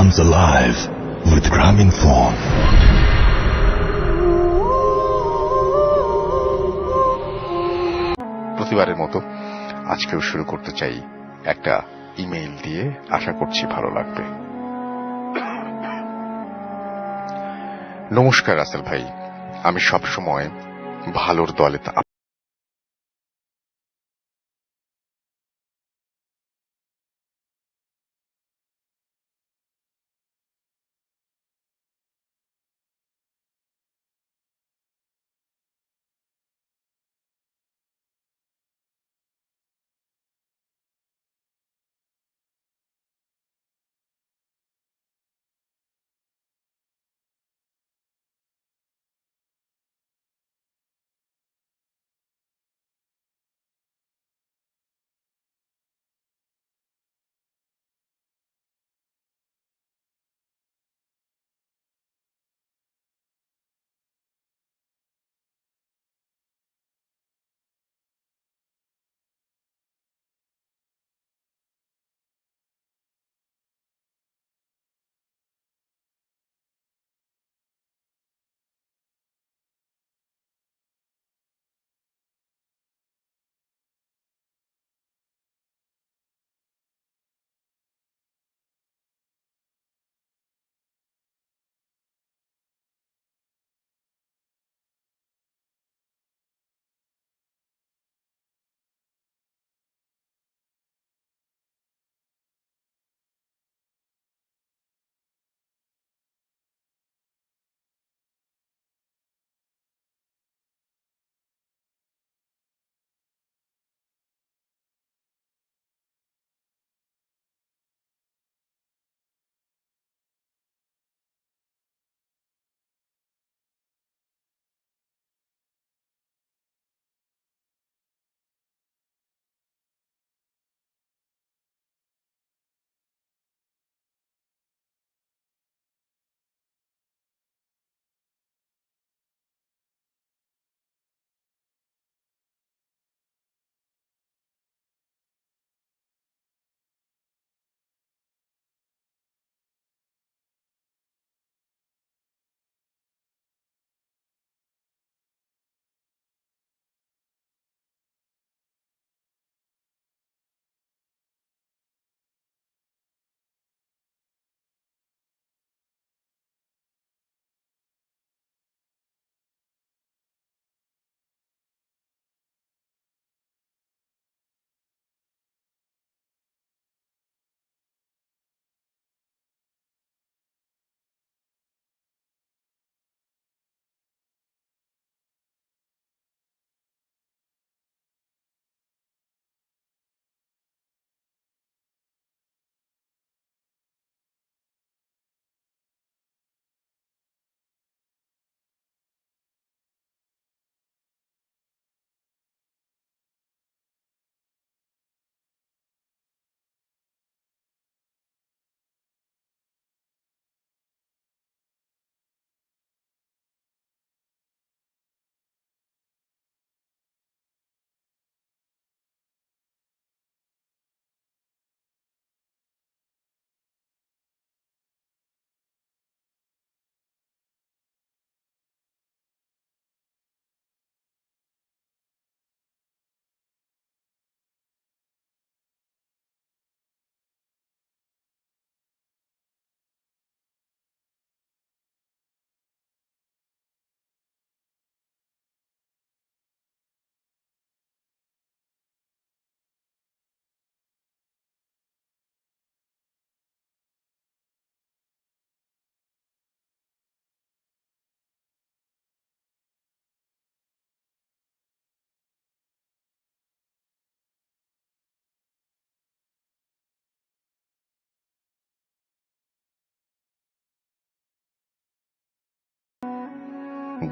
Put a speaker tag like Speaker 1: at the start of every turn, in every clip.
Speaker 1: comes alive with Grameenphone.
Speaker 2: প্রতিবারের মতো আজকেও শুরু করতে চাই একটা ইমেইল দিয়ে, আশা করছি ভালো লাগবে। নমস্কার রাসেল ভাই, আমি সবসময় ভালোর দলে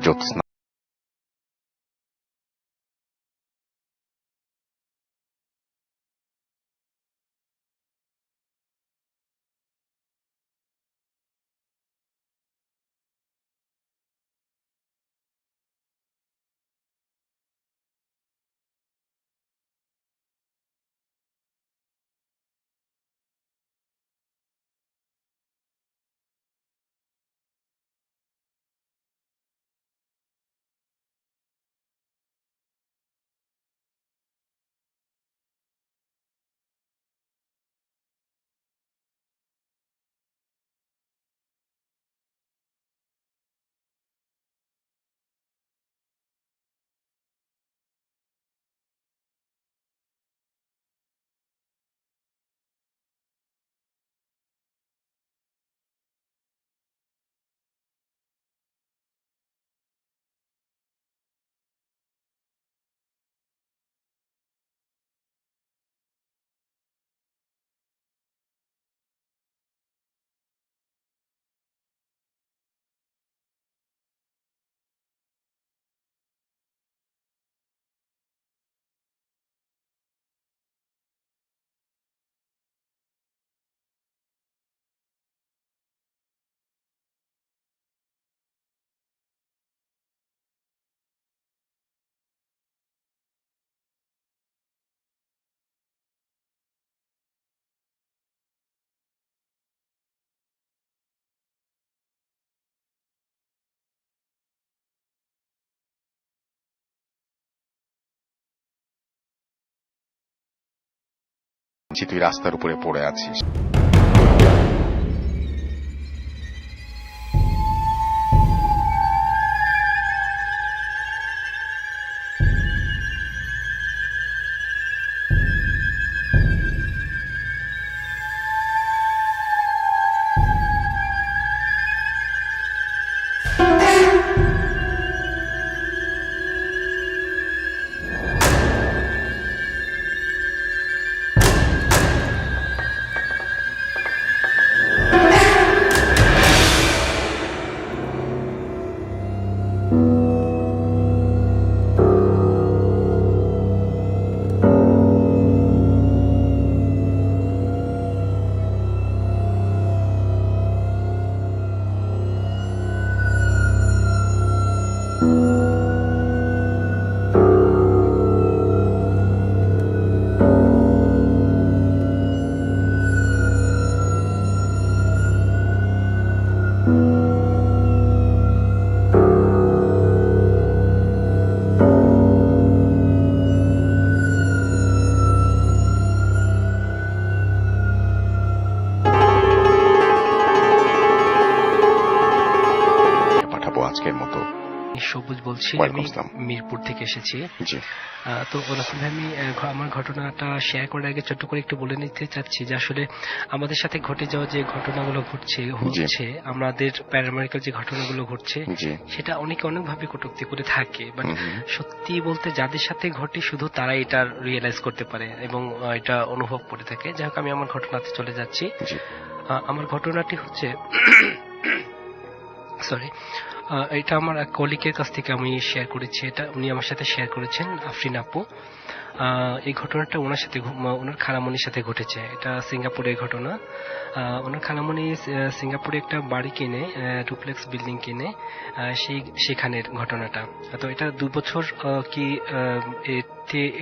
Speaker 2: জ্যোৎস্না যে তুই রাস্তার উপরে পড়ে আছিস। পাঠাবো আজকের মতো।
Speaker 3: সবুজ বলছি,
Speaker 2: ওয়ালাইকুম
Speaker 3: আমি
Speaker 2: আসসালাম।
Speaker 3: মিরপুর থেকে এসেছি।
Speaker 2: জি
Speaker 3: তো রাসেল ভাই, আমি আমার ঘটনাটা শেয়ার করার আগে ছোট্ট করে একটু বলে নিতে চাচ্ছি যে আসলে আমাদের সাথে ঘটে যাওয়া যে ঘটনাগুলো হচ্ছে আমাদের প্যারামেডিক্যাল যে ঘটনাগুলো ঘটছে
Speaker 2: জি
Speaker 3: সেটা অনেকে অনেকভাবে কটূক্তি করে থাকে, বাট
Speaker 2: হুম হুম।
Speaker 3: সত্যি বলতে যাদের সাথে ঘটে শুধু তারাই এটা রিয়েলাইজ করতে পারে এবং এটা অনুভব করে থাকে। যাই হোক, আমি আমার ঘটনাতে চলে যাচ্ছি।
Speaker 2: জি
Speaker 3: আমার ঘটনাটি হচ্ছে সরি, এটা আমার এক কলিগের কাছ থেকে আমি শেয়ার করেছি। এটা উনি আমার সাথে শেয়ার করেছেন, আফরিন আপু। এই ঘটনাটা ওনার সাথে ওনার খালামণির সাথে ঘটেছে। এটা সিঙ্গাপুরের ঘটনা। ওনার খালামণি সিঙ্গাপুরে একটা বাড়ি কিনে, ডুপ্লেক্স বিল্ডিং কিনে, সেখানের ঘটনাটা। তো এটা 2 বছর কি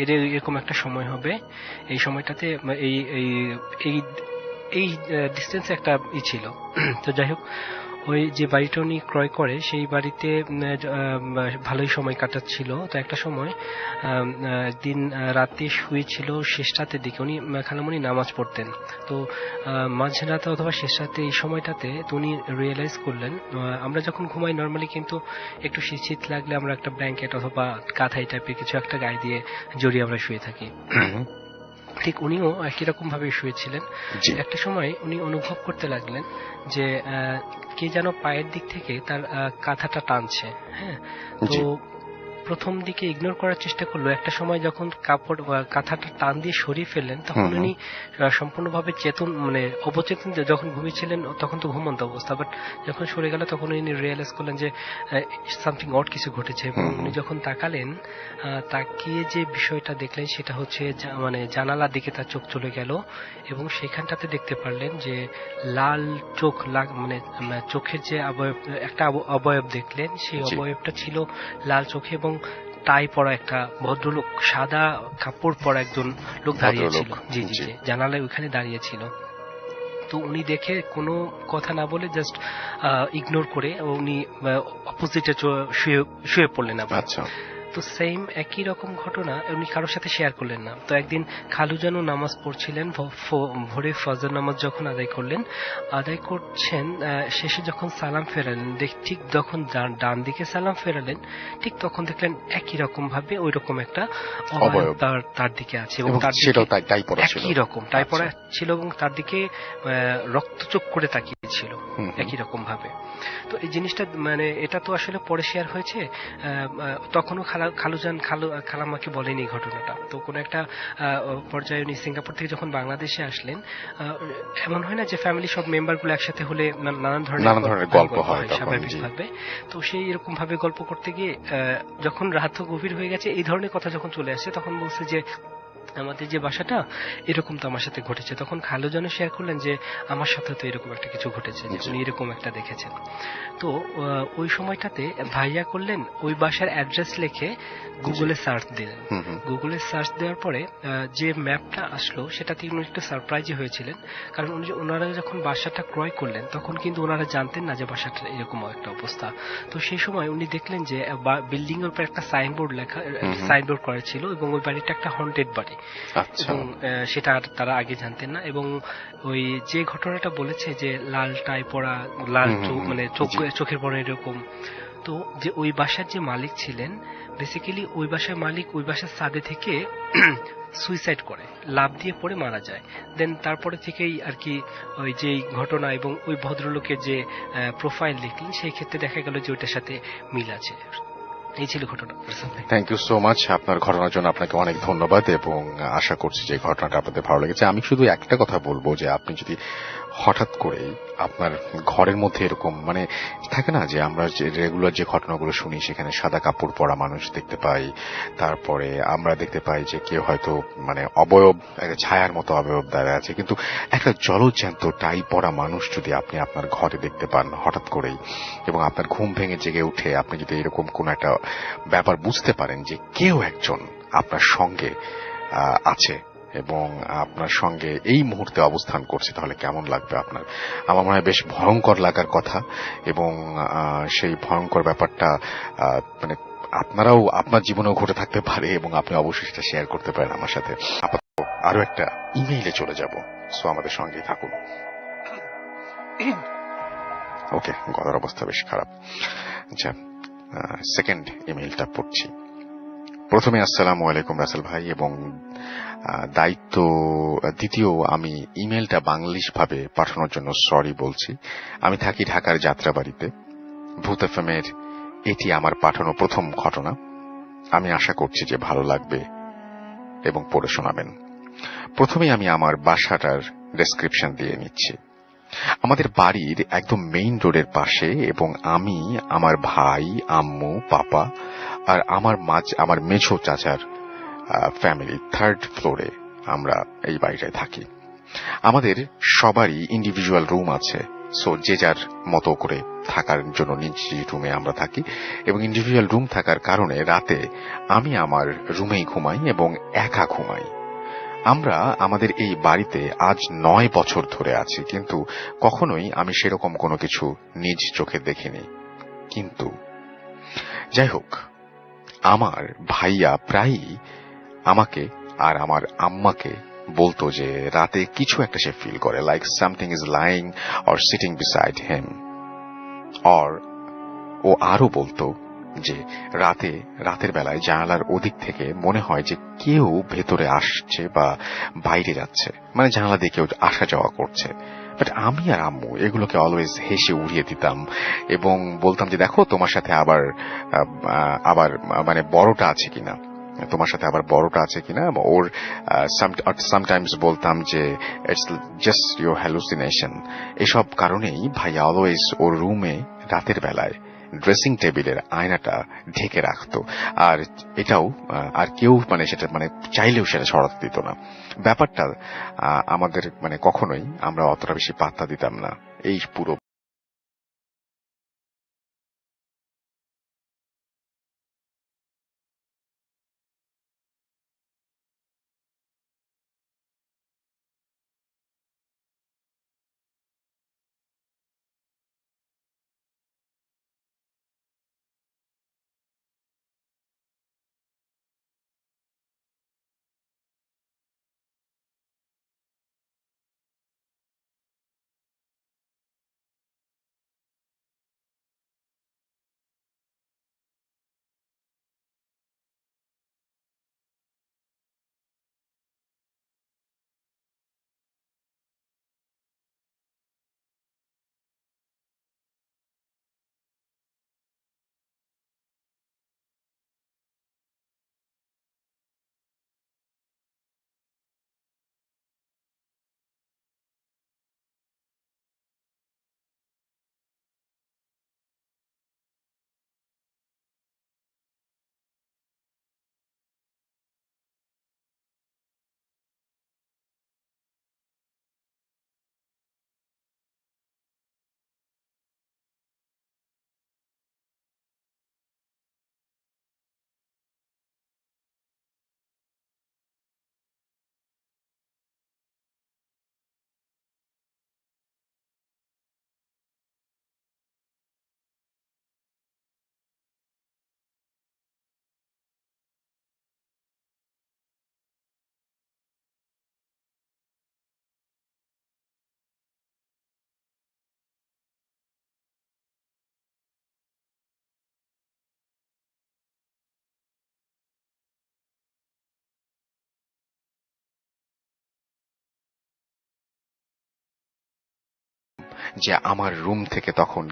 Speaker 3: এরকম একটা সময় হবে। এই সময়টাতে এই এই এই এই ডিস্টেন্সে একটা ছিল। তো যাই হোক, ওই যে বাড়িটা উনি ক্রয় করে সেই বাড়িতে ভালোই সময় কাটাচ্ছিল। তো একটা সময় একদিন রাতে শুয়েছিল, শেষ রাতের দিকে উনি খালামণি নামাজ পড়তেন। তো মাঝরাতে অথবা শেষ রাতে এই সময়টাতে তো উনি রিয়েলাইজ করলেন, আমরা যখন ঘুমাই নর্মালি কিন্তু একটু শীত লাগলে আমরা একটা ব্ল্যাঙ্কেট অথবা কাঁথাই টাইপের কিছু একটা গায়ে দিয়ে জড়িয়ে আমরা শুয়ে থাকি। ঠিক উনিও একই রকম ভাবে শুয়েছিলেন। একটা সময় উনি অনুভব করতে লাগলেন যে কে যেন পায়ের দিক থেকে তার কাঁথাটা টানছে। হ্যাঁ, তো প্রথম দিকে ইগনোর করার চেষ্টা করলো। একটা সময় যখন কাপড় কাঁথাটা টান দিয়ে সরিয়ে ফেললেন তখন উনি সম্পূর্ণভাবে মানে অবচেতন, যখন ঘুমিয়েছিলেন তখন তো ঘুমন্ত অবস্থা, বাট যখন সরে গেল তখন উনি রিয়েলাইজ করলেন যে সামথিং অড কিছু ঘটেছে। এবং উনি যখন তাকালেন, তাকিয়ে যে বিষয়টা দেখলেন সেটা হচ্ছে মানে জানালার দিকে তার চোখ চলে গেল এবং সেখানটাতে দেখতে পারলেন যে লাল চোখ, মানে চোখের যে একটা অবয়ব দেখলেন, সেই অবয়বটা ছিল লাল চোখে এবং টাই পরা একটা ভদ্রলোক, সাদা কাপড় পরা একজন লোক দাঁড়িয়েছিল। জি জি জি, জানালায় ওইখানে দাঁড়িয়েছিল। তো উনি দেখে কোনো কথা না বলে জাস্ট ইগনোর করে উনি অপোজিটে শুয়ে পড়লেন আবার। তো সেম একই রকম ঘটনা উনি কারোর সাথে শেয়ার করলেন না। তো একদিন খালুজানও নামাজ পড়ছিলেন, ভোরে ফজর নামাজ যখন আদায় করছেন, শেষে যখন সালাম ফেরালেন, ঠিক যখন ডান দিকে সালাম ফেরালেন ঠিক তখন দেখলেন একই রকম ভাবে ওই রকম একটা অবয়ব তার দিকে আছে এবং তার দিকে একই রকম টাই পরা ছিল এবং তার দিকে রক্তচোখ করে তাকিয়েছিল একই রকম ভাবে। তো এই জিনিসটা মানে এটা তো আসলে পরে শেয়ার হয়েছে, তখনও খালাম্মাকে বলেনি ঘটনাটা। তো কোনো একটা পর্যায়ে উনি সিঙ্গাপুর থেকে যখন বাংলাদেশে আসলেন, এমন হয় না যে ফ্যামিলি সব মেম্বার গুলো একসাথে হলে নানান ধরনের গল্প হয় স্বাভাবিকভাবে। তো সেই এরকম ভাবে গল্প করতে গিয়ে যখন রাত গভীর হয়ে গেছে, এই ধরনের কথা যখন চলে আসে তখন বলছে যে আমাদের যে বাসাটা এরকম তো আমার সাথে ঘটেছে। তখন খালুজান শেয়ার করলেন যে আমার সাথে তো এরকম একটা কিছু ঘটেছে, উনি এরকম একটা দেখেছেন। তো ওই সময়টাতে ভাইয়া করলেন ওই বাসার অ্যাড্রেস লিখে গুগলে সার্চ দিলেন। গুগলে সার্চ দেওয়ার পরে যে ম্যাপটা আসলো সেটাতে উনি একটু সারপ্রাইজই হয়েছিলেন, কারণ ওনারা যখন বাসাটা ক্রয় করলেন তখন কিন্তু ওনারা জানতেন না যে বাসাটা এরকম একটা অবস্থা। তো সেই সময় উনি দেখলেন যে বিল্ডিং এর উপর একটা সাইনবোর্ড করা ছিল এবং ওই বাড়িটা একটা হন্টেড বাড়ি।
Speaker 2: আচ্ছা।
Speaker 3: এবং সেটা আর তারা আগে জানতেন না। এবং ওই যে ঘটনাটা বলেছে যে লাল টাই পরা, লাল মানে চোখের পরে এরকম, তো যে ওই বাসার যে মালিক ছিলেন, বেসিক্যালি ওই বাসার মালিক ওই বাসার ছাদে থেকে সুইসাইড করে, লাফ দিয়ে পড়ে মারা যায়। দেন তারপরে থেকেই আর কি ওই যে ঘটনা এবং ওই ভদ্রলোকের যে প্রোফাইল লিখলেন সেই ক্ষেত্রে দেখা গেল যে ওইটার সাথে মিল আছে। এই ছিল ঘটনা।
Speaker 2: Thank you so much. আপনার ঘটনার জন্য আপনাকে অনেক ধন্যবাদ এবং আশা করছি যে ঘটনাটা আপনাদের ভালো লেগেছে। আমি শুধু একটা কথা বলবো যে আপনি যদি হঠাৎ করেই আপনার ঘরের মধ্যে এরকম মানে থাকে না যে আমরা যে রেগুলার যে ঘটনাগুলো শুনি সেখানে সাদা কাপড় পরা মানুষ দেখতে পাই, তারপরে আমরা দেখতে পাই যে কেউ হয়তো মানে অবয়ব একটা ছায়ার মতো অবয়ব দাঁড়ায় আছে, কিন্তু একটা জলজ্যান্ত টাই পরা মানুষ যদি আপনি আপনার ঘরে দেখতে পান হঠাৎ করেই এবং আপনার ঘুম ভেঙে জেগে উঠে আপনি যদি এরকম কোন একটা ব্যাপার বুঝতে পারেন যে কেউ একজন আপনার সঙ্গে আছে এবং আপনার সঙ্গে এই মুহূর্তে অবস্থান করছে, তাহলে কেমন লাগবে আপনার? আমার মনে হয় বেশ ভয়ঙ্কর লাগার কথা এবং সেই ভয়ঙ্কর ব্যাপারটা মানে আপনারাও আপনার জীবনেও ঘটে থাকতে পারে এবং আপনি অবশ্যই সেটা শেয়ার করতে পারেন আমার সাথে। আপাতত আরো একটা ইমেইলে চলে যাব, সো আমাদের সঙ্গেই থাকুন। ওকে, গলার অবস্থা বেশ খারাপ। আচ্ছা, সেকেন্ড ইমেইলটা পড়ছি। প্রথমে আসসালামু আলাইকুম রাসেল ভাই, এবং দায়িত্ব দ্বিতীয় আমি ইমেলটা বাংলিশ ভাবে পাঠানোর জন্য সরি বলছি। আমি থাকি ঢাকার যাত্রাবাড়িতে। ভূত এফএমের এটি আমার পাঠানো প্রথম ঘটনা। আমি আশা করছি যে ভালো লাগবে এবং পড়ে শোনাবেন। প্রথমে আমি আমার বাসাটার ডেসক্রিপশন দিয়ে নিচ্ছি। আমাদের বাড়ির একদম মেইন রোডের পাশে এবং আমি, আমার ভাই, আম্মু, পাপা আর আমার মেঝো চাচার ফ্যামিলি 3rd ফ্লোরে আমরা এই বাড়িটায় থাকি। আমাদের সবারই ইন্ডিভিজুয়াল রুম আছে, সো যে যার মতো করে থাকার জন্য নিজ রুমে আমরা থাকি এবং ইন্ডিভিজুয়াল রুম থাকার কারণে রাতে আমি আমার রুমেই ঘুমাই এবং একা ঘুমাই। আমরা আমাদের এই বাড়িতে আজ 9 বছর ধরে আছি, কিন্তু কখনোই আমি সেরকম কোনো কিছু নিজ চোখে দেখিনি। কিন্তু যাই হোক, আমার ভাইয়া প্রায়ই আমাকে আর আমার আম্মাকে বলতো যে রাতে কিছু একটা সে ফিল করে, like something is lying or sitting beside him. Or ও আরো বলতো যে রাতের বেলায় জানালার ওদিক থেকে মনে হয় যে কেউ ভেতরে আসছে বা বাইরে যাচ্ছে, মানে জানালা দিয়ে কেউ আসা যাওয়া করছে। বাট আমি আর আম্মু এগুলোকে অলওয়েজ হেসে উড়িয়ে দিতাম এবং বলতাম যে দেখো তোমার সাথে আবার আবার মানে বড়টা আছে কিনা, তোমার সাথে আবার বড়টা আছে কিনা। ওর সামটাইমস বলতাম যে ইটস জাস্ট ইউর হ্যালুসিনেশন। এসব কারণেই ভাইয়া অলওয়েজ ওর রুমে রাতের বেলায় ড্রেসিং টেবিলের আয়নাটা ঢেকে রাখতো, আর এটাও আর কেউ মানে সেটা মানে চাইলেও সেটা সরাতে দিত না। ব্যাপারটা আমাদের মানে কখনোই আমরা অতটা বেশি পাত্তা দিতাম না এই পুরো যে আমার রুম থেকে তখন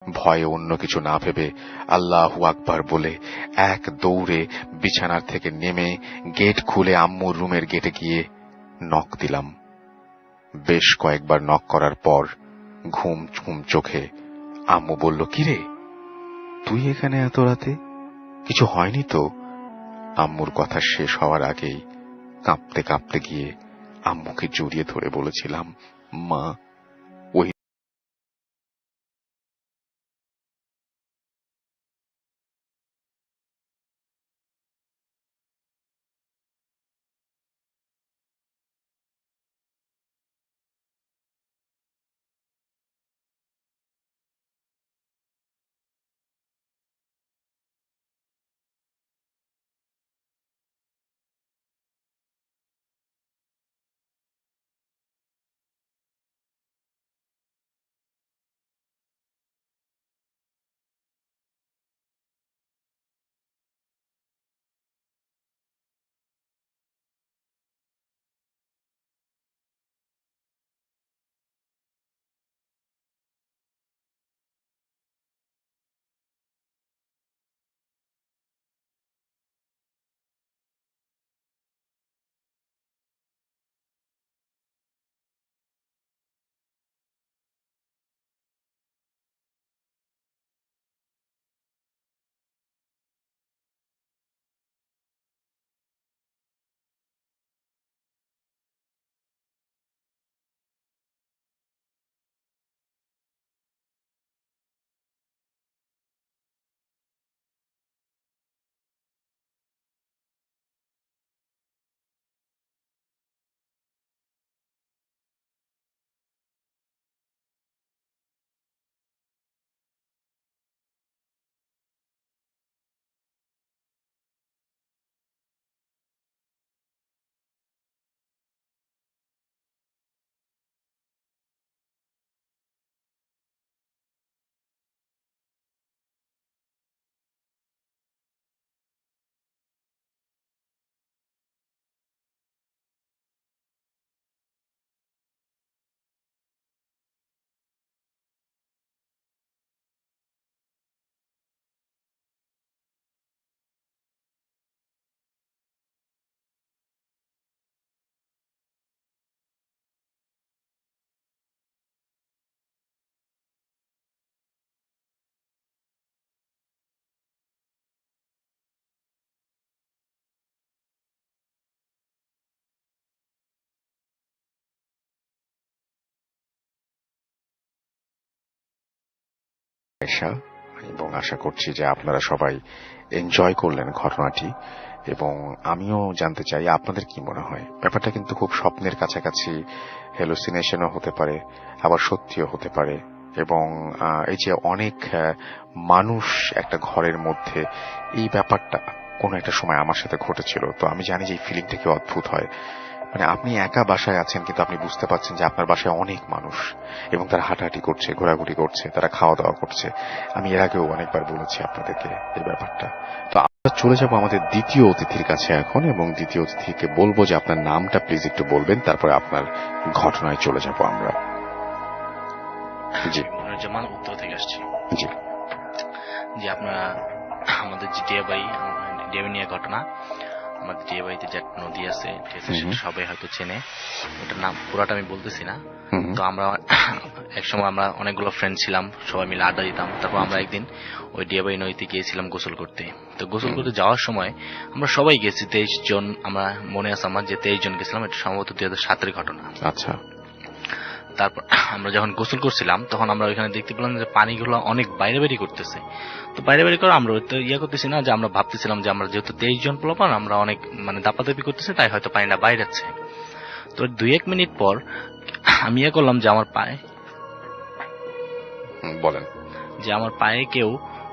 Speaker 2: ভয়ে অন্য কিছু না ভেবে আল্লাহু আকবার বলে এক দৌড়ে বিছানার থেকে নেমে গেট খুলে আম্মুর রুমের গেটে গিয়ে নক দিলাম। বেশ কয়েকবার নক করার পর ঘুম ঘুম চোখে আম্মু বলল, কিরে তুই এখানে এত রাতে? কিছু হয়নি তো? আম্মুর কথা শেষ হওয়ার আগেই কাঁপতে কাঁপতে গিয়ে আম্মুকে জড়িয়ে ধরে বলেছিলাম, মা ওই আশা এবং আশা করছি যে আপনারা সবাই এনজয় করলেন ঘটনাটি, এবং আমিও জানতে চাই আপনাদের কি মনে হয়। ব্যাপারটা কিন্তু খুব স্বপ্নের কাছাকাছি, হ্যালুসিনেশনও হতে পারে, আবার সত্যিও হতে পারে। এবং এই যে অনেক মানুষ একটা ঘরের মধ্যে, এই ব্যাপারটা কোনো একটা সময় আমার সাথে ঘটেছিল। তো আমি জানি যে এই ফিলিংটা কি অদ্ভুত হয়। মানে আপনি একা বাসায় আছেন, কিন্তু আপনি বুঝতে পারছেন যে আপনার বাসায় অনেক মানুষ, এবং তারা হাঁটাহাঁটি করছে, ঘোরাঘুরি করছে, তারা খাওয়া দাওয়া করছে। আমি এর আগেও অনেকবার বলেছি আপনাদেরকে এই ব্যাপারটা। তো আমরা চলে যাব আমাদের দ্বিতীয় অতিথির কাছে এখন, এবং দ্বিতীয় অতিথিকে বলবো যে আপনার নামটা প্লিজ একটু বলবেন, তারপরে আপনার ঘটনায় চলে যাব আমরা। জি
Speaker 4: জামান, উত্তর থেকে আসছি।
Speaker 2: জি
Speaker 4: যে আপনারা আমাদের যে ডিয়াবাই নিয়ে ঘটনা, আমাদের ডিয়াবাইতে যে একটা নদী আছে, ঠিক আছে, সেটা সবাই হয়তো চেনে। ওটার নাম পুরাটা আমি বলতেছি না। তো আমরা একসময় আমরা অনেকগুলো ফ্রেন্ড ছিলাম, সবাই মিলে আড্ডা দিতাম। তারপর আমরা একদিন ওই ডিয়াবাই নদীতে গিয়েছিলাম গোসল করতে। তো গোসল করতে যাওয়ার সময় আমরা সবাই গেছি, 23 জন। আমরা মনে আছে আমার যে 23 জন গেছিলাম, এটা সম্ভবত 2007-এর ঘটনা।
Speaker 2: আচ্ছা।
Speaker 4: তারপর আমরা যখন গোসল করছিলাম, তখন আমরা ওইখানে দেখতে পেলাম যে পানিগুলো অনেক বাইরে বেরি করতেছে। তো বাইরে বেরি করে আমরা তো করতেছি না, যে আমরা ভাবতেছিলাম যে আমরা যেহেতু 23 জন পোলাপান, আমরা অনেক মানে দাপাদাপি করতেছি, তাই হয়তো পানিটা বাইরে যাচ্ছে। তো 2-1 মিনিট পর আমি করলাম যে আমার পায়ে
Speaker 2: বলেন
Speaker 4: যে আমার পায়ে কেউ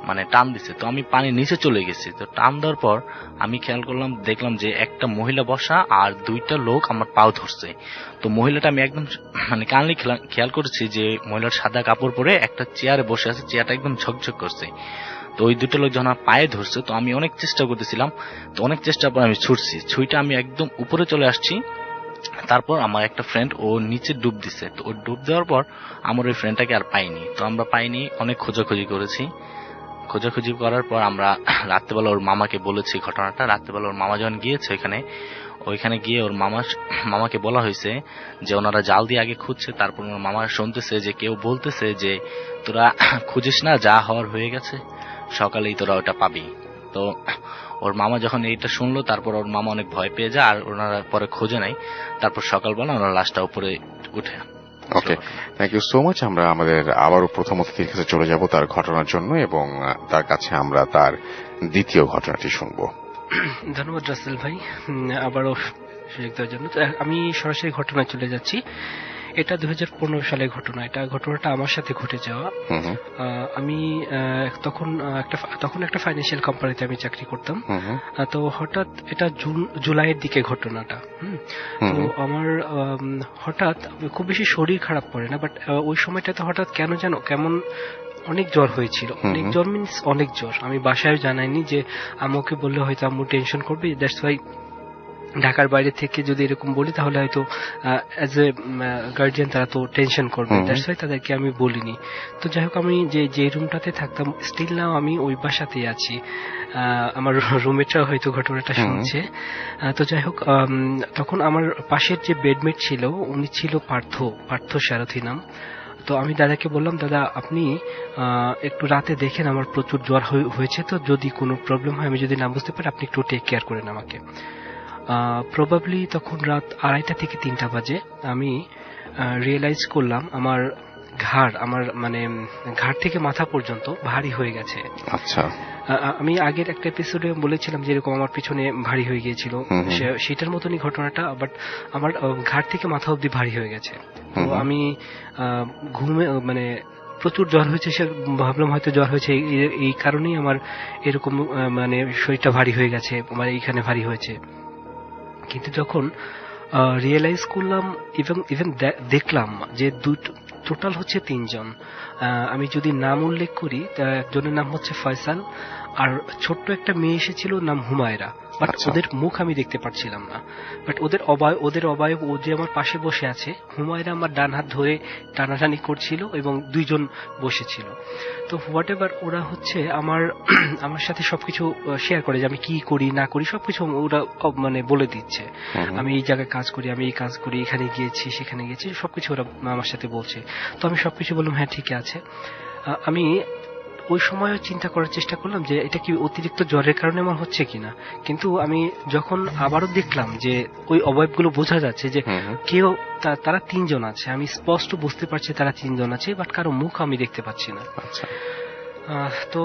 Speaker 4: মানে টান দিছে। তো আমি পানির নিচে চলে গেছি। তো টান দেওয়ার পর আমি খেয়াল করলাম, দেখলাম যে একটা মহিলা বসা আর 2টা লোক আমার পাও ধরছে। তো মহিলাটা আমি একদম মানে কানলি খেয়াল করেছি যে মহিলার সাদা কাপড় পরে একটা চেয়ারে বসে আছে, চেয়ারটা একদম ঝকঝক করছে। তো ওই 2টা লোক যখন আমার পায়ে ধরছে, তো আমি অনেক চেষ্টা করতেছিলাম। তো অনেক চেষ্টার পর আমি ছুটটা আমি একদম উপরে চলে আসছি। তারপর আমার একটা ফ্রেন্ড ও নিচে ডুব দিছে। তো ও ডুব দেওয়ার পর আমার ওই ফ্রেন্ডটাকে আর পাইনি। তো আমরা পাইনি, অনেক খোঁজাখুঁজি করেছি। খোঁজাখুঁজি করার পর আমরা রাত্রেবেলা ওর মামাকে বলেছি ঘটনাটা। রাত্রেবেলা ওর মামা যখন গিয়েছে ওইখানে গিয়ে ওর মামাকে বলা হয়েছে যে ওনারা জাল দিয়ে আগে খুঁজছে। তারপর ওর মামা শুনতেছে যে কেউ বলতেছে যে তোরা খুঁজিস না, যা হওয়ার হয়ে গেছে, সকালেই তোরা ওটা পাবি। তো ওর মামা যখন এইটা শুনলো, তারপর ওর মামা অনেক ভয় পেয়ে যায়, আর ওনারা পরে খোঁজে নাই। তারপর সকালবেলা ওনারা লাশটা উপরে উঠে।
Speaker 2: ওকে, থ্যাংক ইউ সো মাচ। আমরা আমাদের আবারও প্রথম অতিথির কাছে চলে যাব তার ঘটনার জন্য, এবং তার কাছে আমরা তার দ্বিতীয় ঘটনাটি শুনবো।
Speaker 3: ধন্যবাদ রাসেল ভাই আবারও সুযোগ দেওয়ার জন্য। আমি সরাসরি ঘটনায় চলে যাচ্ছি। এটা 2015 সালের ঘটনা। ঘটনাটা আমার সাথে ঘটে যাওয়া। আমি তখন একটা ফাইন্যান্সিয়াল কোম্পানিতে আমি চাকরি করতাম। তো হঠাৎ এটা জুলাইয়ের দিকে ঘটনাটা। তো আমার হঠাৎ খুব বেশি শরীর খারাপ করে না, বাট ওই সময়টাতে হঠাৎ কেমন অনেক জ্বর হয়েছিল। অনেক জ্বর মিনস অনেক জ্বর। আমি বাসায় জানাইনি, যে আম্মুকে বললে হয়তো আম্মু টেনশন করবে। দ্যাটস ওয়াই ঢাকার বাইরে থেকে যদি এরকম বলি তাহলে হয়তো অ্যাজ এ গার্জিয়ান তারা তো টেনশন করবে। দ্যাটস ওয়াই তাদেরকে আমি বলিনি। তো যাই হোক, আমি যে রুমটাতে থাকতাম, স্টিল নাও আমি ওই বাসাতেই আছি। আমার রুমমেটরা হয়তো ঘটনাটা শুনছে। তো যাই হোক, তখন আমার পাশের যে বেডমেট ছিল, উনি ছিল পার্থ সারথী নাম। তো আমি দাদাকে বললাম, দাদা আপনি একটু রাতে দেখেন, আমার প্রচুর জ্বর হয়েছে, তো যদি কোনো প্রবলেম হয়, আমি যদি না বুঝতে পারি, আপনি একটু টেক কেয়ার করেন আমাকে। প্রবাবলি তখন রাত 2:30 থেকে 3টা বাজে। আমি রিয়েলাইজ করলাম আমার ঘাড় থেকে মাথা পর্যন্ত ভারী হয়ে গেছে।
Speaker 2: আচ্ছা।
Speaker 3: আমি আগের একটা এপিসোডে বলেছিলাম যে এরকম আমার পিছনে ভারী হয়ে গিয়েছিল, সেটার মতনই ঘটনাটা। বাট আমার ঘাড় থেকে মাথা অবধি ভারী হয়ে গেছে। তো আমি ঘুমে প্রচুর জ্বর হয়েছে, সে ভাবলাম হয়তো জ্বর হয়েছে এই কারণেই আমার এরকম শরীরটা ভারী হয়ে গেছে, আমার এইখানে ভারী হয়েছে। কিন্তু যখন রিয়েলাইজ করলাম, ইভেন দেখলাম যে টোটাল হচ্ছে 3 জন। আমি যদি নাম উল্লেখ করি, একজনের নাম হচ্ছে ফয়সাল, আর ছোট্ট একটা মেয়ে এসেছিল, নাম হুমায়রা। বাট ওদের মুখ আমি দেখতে পাচ্ছিলাম না। বাট ওদের অবয়ব, ও যে আমার পাশে বসে আছে, হুমায়রা আমার ডান হাত ধরে টানাটানি করছিল, এবং 2 জন বসেছিল। তো হোয়াট এভার, ওরা হচ্ছে আমার সাথে সবকিছু শেয়ার করে, যে আমি কি করি না করি সবকিছু ওরা বলে দিচ্ছে। আমি এই জায়গায় কাজ করি, আমি এই কাজ করি, এখানে গিয়েছি, সেখানে গিয়েছি, সবকিছু ওরা আমার সাথে বলছে। তো আমি সবকিছু বললাম, হ্যাঁ ঠিক আছে। আমি ওই সময় চিন্তা করার চেষ্টা করলাম যে এটা কি অতিরিক্ত জ্বরের কারণে আমার হচ্ছে কিনা। কিন্তু আমি যখন আবারও দেখলাম যে ওই অবয়বগুলো বোঝা যাচ্ছে যে তারা 3 জন আছে, আমি স্পষ্ট বুঝতে পারছি তারা 3 জন আছে, বাট কারো মুখ আমি দেখতে পাচ্ছি না। তো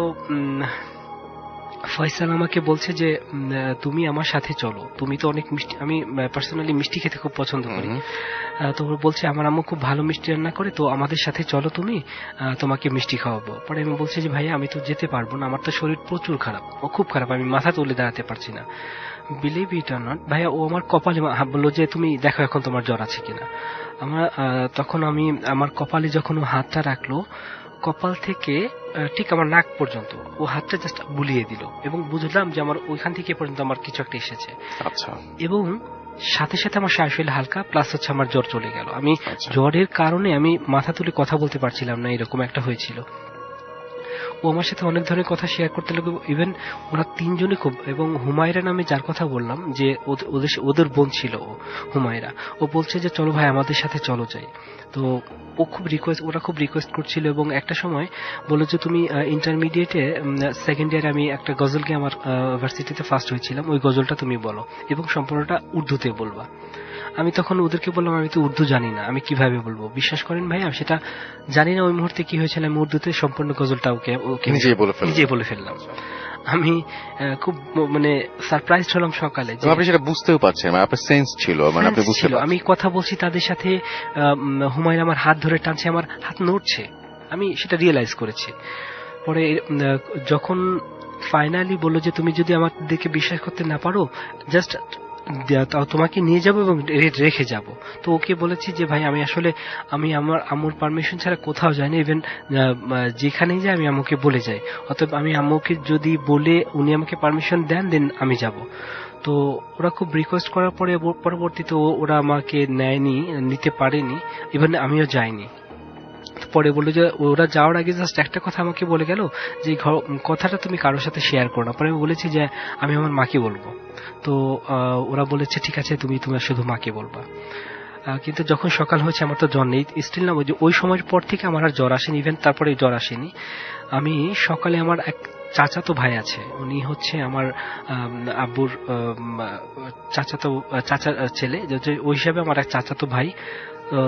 Speaker 3: ফয়সাল আমাকে বলছে যে তুমি আমার সাথে চলো, তুমি তো অনেক মিষ্টি, আমি পার্সোনালি মিষ্টি খেতে খুব পছন্দ করি। তো ও বলছে আমার আম্মু খুব ভালো মিষ্টি রান্না করে, তো আমাদের সাথে চলো তুমি, তোমাকে মিষ্টি খাওয়াবো। পরে আমি বলছি যে ভাইয়া আমি তো যেতে পারবো না, আমার তো শরীর প্রচুর খারাপ, ও খুব খারাপ, আমি মাথা তুলে দাঁড়াতে পারছি না। বিলিভ ইট অর নট ভাইয়া, ও আমার কপালে বললো যে তুমি দেখো এখন তোমার জ্বর আছে কিনা। তখন আমি আমার কপালে যখন ও হাতটা রাখলো, কপাল থেকে ঠিক আমার নাক পর্যন্ত ও হাতটা জাস্ট বুলিয়ে দিল, এবং বুঝলাম যে আমার ওইখান থেকে পর্যন্ত আমার কিছু একটা এসেছে।
Speaker 2: আচ্ছা।
Speaker 3: এবং সাথে সাথে আমার শরীর হালকা, প্লাস হচ্ছে আমার জ্বর চলে গেল। আমি জ্বরের কারণে আমি মাথা তুলে কথা বলতে পারছিলাম না, এরকম একটা হয়েছিল। ও আমার সাথে অনেক ধরনের কথা শেয়ার করতে লাগলো, ইভেন ওরা তিনজনই খুব, এবং হুমায়রা নামে যার কথা বললাম যে ওদের বোন ছিল হুমায়রা, ও বলছে যে চলো ভাই আমাদের সাথে চলো যাই। তো ওরা খুব রিকোয়েস্ট করছিল, এবং একটা সময় বললো যে তুমি ইন্টারমিডিয়েটে সেকেন্ড ইয়ারে আমি একটা গজলকে আমার ইউনিভার্সিটিতে ফার্স্ট হয়েছিলাম, ওই গজলটা তুমি বলো এবং সম্পূর্ণটা উর্দুতে বলবা। আমি তখন ওদেরকে বললাম আমি তো উর্দু জানি না, আমি কিভাবে বলবো। বিশ্বাস করেন ভাই আমি সেটা জানি না ওই মুহূর্তে কি হয়েছিল, আমি উর্দুতে সম্পূর্ণ গজলটা ওকে নিজেই বলে ফেললাম। আমি খুব মানে সারপ্রাইজড হলাম সকালে,
Speaker 2: আপনি সেটা বুঝতেও পারছেন, আপনার সেন্স ছিল, মানে আপনি বুঝতে পারছেন।
Speaker 3: আমি কথা বলছি তাদের সাথে, হুমায়রা আমার হাত ধরে টানছে, আমার হাত নড়ছে, আমি সেটা রিয়েলাইজ করেছি। পরে যখন ফাইনালি বললো যে তুমি যদি আমাদেরকে বিশ্বাস করতে না পারো জাস্ট তোমাকে নিয়ে যাবো এবং রেখে যাব। তো ওকে বলেছি যে ভাই আমি আসলে আমার আম্মুর পারমিশন ছাড়া কোথাও যাইনি, ইভেন যেখানেই যাই আমি আম্মুকে বলে যাই, অতএব আমি আম্মুকে যদি বলে উনি আমাকে পারমিশন দেন দেন আমি যাব। তো ওরা খুব রিকোয়েস্ট করার পরে পরবর্তীতে ওরা আমাকে নিতে পারেনি, ইভেন আমিও যাইনি। পরে বললো যে ওরা যাওয়ার আগে জাস্ট একটা কথা আমাকে বলে গেল যে কথাটা তুমি কারোর সাথে শেয়ার করো না। পরে আমি বলেছি যে আমি আমার মাকে বলবো। তো ওরা বলেছে ঠিক আছে তুমি শুধু মাকে বলবা। কিন্তু যখন সকাল হয়েছে আমার তো জ্বর নেই স্টিল না, ওই সময়ের পর থেকে আমার আর জ্বর আসেনি, ইভেন তারপরে জ্বর আসেনি। আমি সকালে আমার চাচাতো ভাই আছে, উনি হচ্ছে আমার আব্বুর চাচা ছেলে, ওই হিসাবে আমার এক চাচাতো ভাই।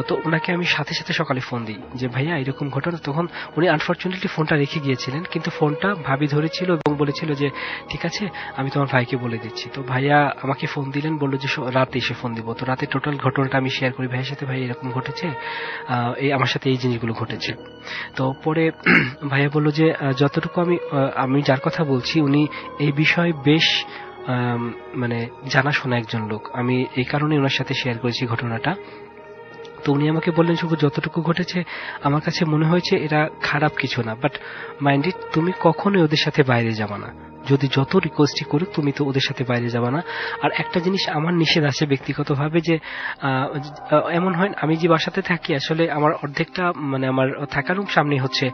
Speaker 3: তো ওনাকে আমি সাথে সাথে সকালে ফোন দিই যে ভাইয়া এরকম ঘটনা। তখন উনি আনফরচুনেটলি ফোনটা রেখে গিয়েছিলেন, কিন্তু ফোনটা ভাবি ধরেছিল এবং বলেছিল যে ঠিক আছে আমি তোমার ভাইকে বলে দিচ্ছি। তো ভাইয়া আমাকে ফোন দিলেন, বললো যে রাতে এসে ফোন দিব। তো রাতে টোটাল ঘটনাটা আমি শেয়ার করি ভাইয়ের সাথে, ভাই এরকম ঘটেছে, আমার সাথে এই জিনিসগুলো ঘটেছে। তো পরে ভাইয়া বললো যে যতটুকু আমি যার কথা বলছি উনি এই বিষয়ে বেশ মানে জানাশোনা একজন লোক, আমি এই কারণে ওনার সাথে শেয়ার করেছি ঘটনাটা। তো উনি আমাকে বললেন শুভ যতটুকু ঘটেছে আমার কাছে মনে হয়েছে এরা খারাপ কিছু না, বাট মাইন্ড ইট তুমি কখনোই ওদের সাথে বাইরে যাবা না, যদি যত রিকোয়েস্টই করুক তুমি তো ওদের সাথে বাইরে যাবা না। আর একটা জিনিস আমার নিষেধ আছে ব্যক্তিগতভাবে, যে এমন হয় আমি যে বাসাতে থাকি আসলে আমার অর্ধেকটা মানে আমার থাকার রুম সামনে হচ্ছে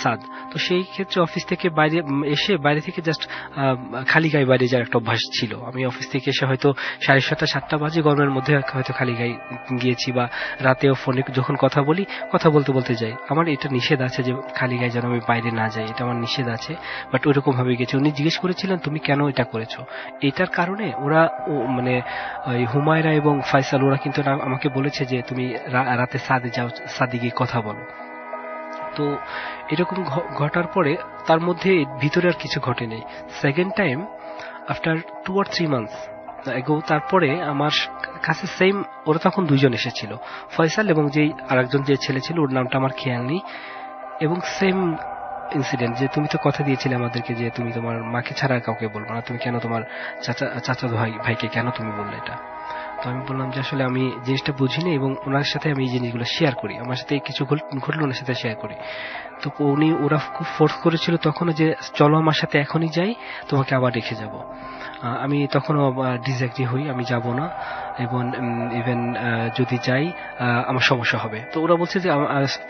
Speaker 3: সাদ, তো সেই ক্ষেত্রে অফিস থেকে বাইরে থেকে জাস্ট খালি গায়ে বাইরে যাওয়ার একটা অভ্যাস ছিল। আমি অফিস থেকে এসে হয়তো 6:30-7টা বাজে গরমের মধ্যে হয়তো খালি গায়ে গিয়েছি, বা রাতেও ফোনে যখন কথা বলতে যাই। আমার এটা নিষেধ আছে যে খালি গায়ে যেন আমি বাইরে না যাই, এটা আমার নিষেধ আছে। বাট ওইরকম ভাবে গেছে। উনি জিজ্ঞেস করেছিলেন তুমি কেন এটা করেছো, এটার কারণে ওরা মানে হুমায়রা এবং ফয়সাল ওরা কিন্তু আমাকে বলেছে যে তুমি রাতে সাদে গিয়ে কথা বলো। তো এরকম ঘটার পরে তার মধ্যে ভিতরে আর কিছু ঘটেনি। Second time after 2 or 3 months এগো, তারপরে আমার কাছে সেম ওরা তখন দুইজন এসেছিল, ফয়সাল এবং যেই আরেকজন যে ছেলে ছিল ওর নামটা আমার খেয়াল নেই, এবং সেম ইনসিডেন্ট যে তুমি তো কথা দিয়েছিলে আমাদেরকে যে তুমি তোমার মাকে ছাড়া কাউকে বলবো না, তুমি কেন তোমার চাচা ভাইকে কেন তুমি বললে এটা। তো আমি বললাম যে আসলে আমি জিনিসটা বুঝিনি এবং ওনার সাথে আমি এই জিনিসগুলো শেয়ার করি, আমার সাথে কিছু ঘটলো ওনার সাথে শেয়ার করি। তো ওরা খুব ফোর্স করেছিল তখনও যে চলো আমার সাথে এখনই যাই, তোমাকে আবার রেখে যাব। আমি তখনও ডিসএগ্রি হই, আমি যাব না, এবং ইভেন যদি যাই আমার সমস্যা হবে। তো ওরা বলছে যে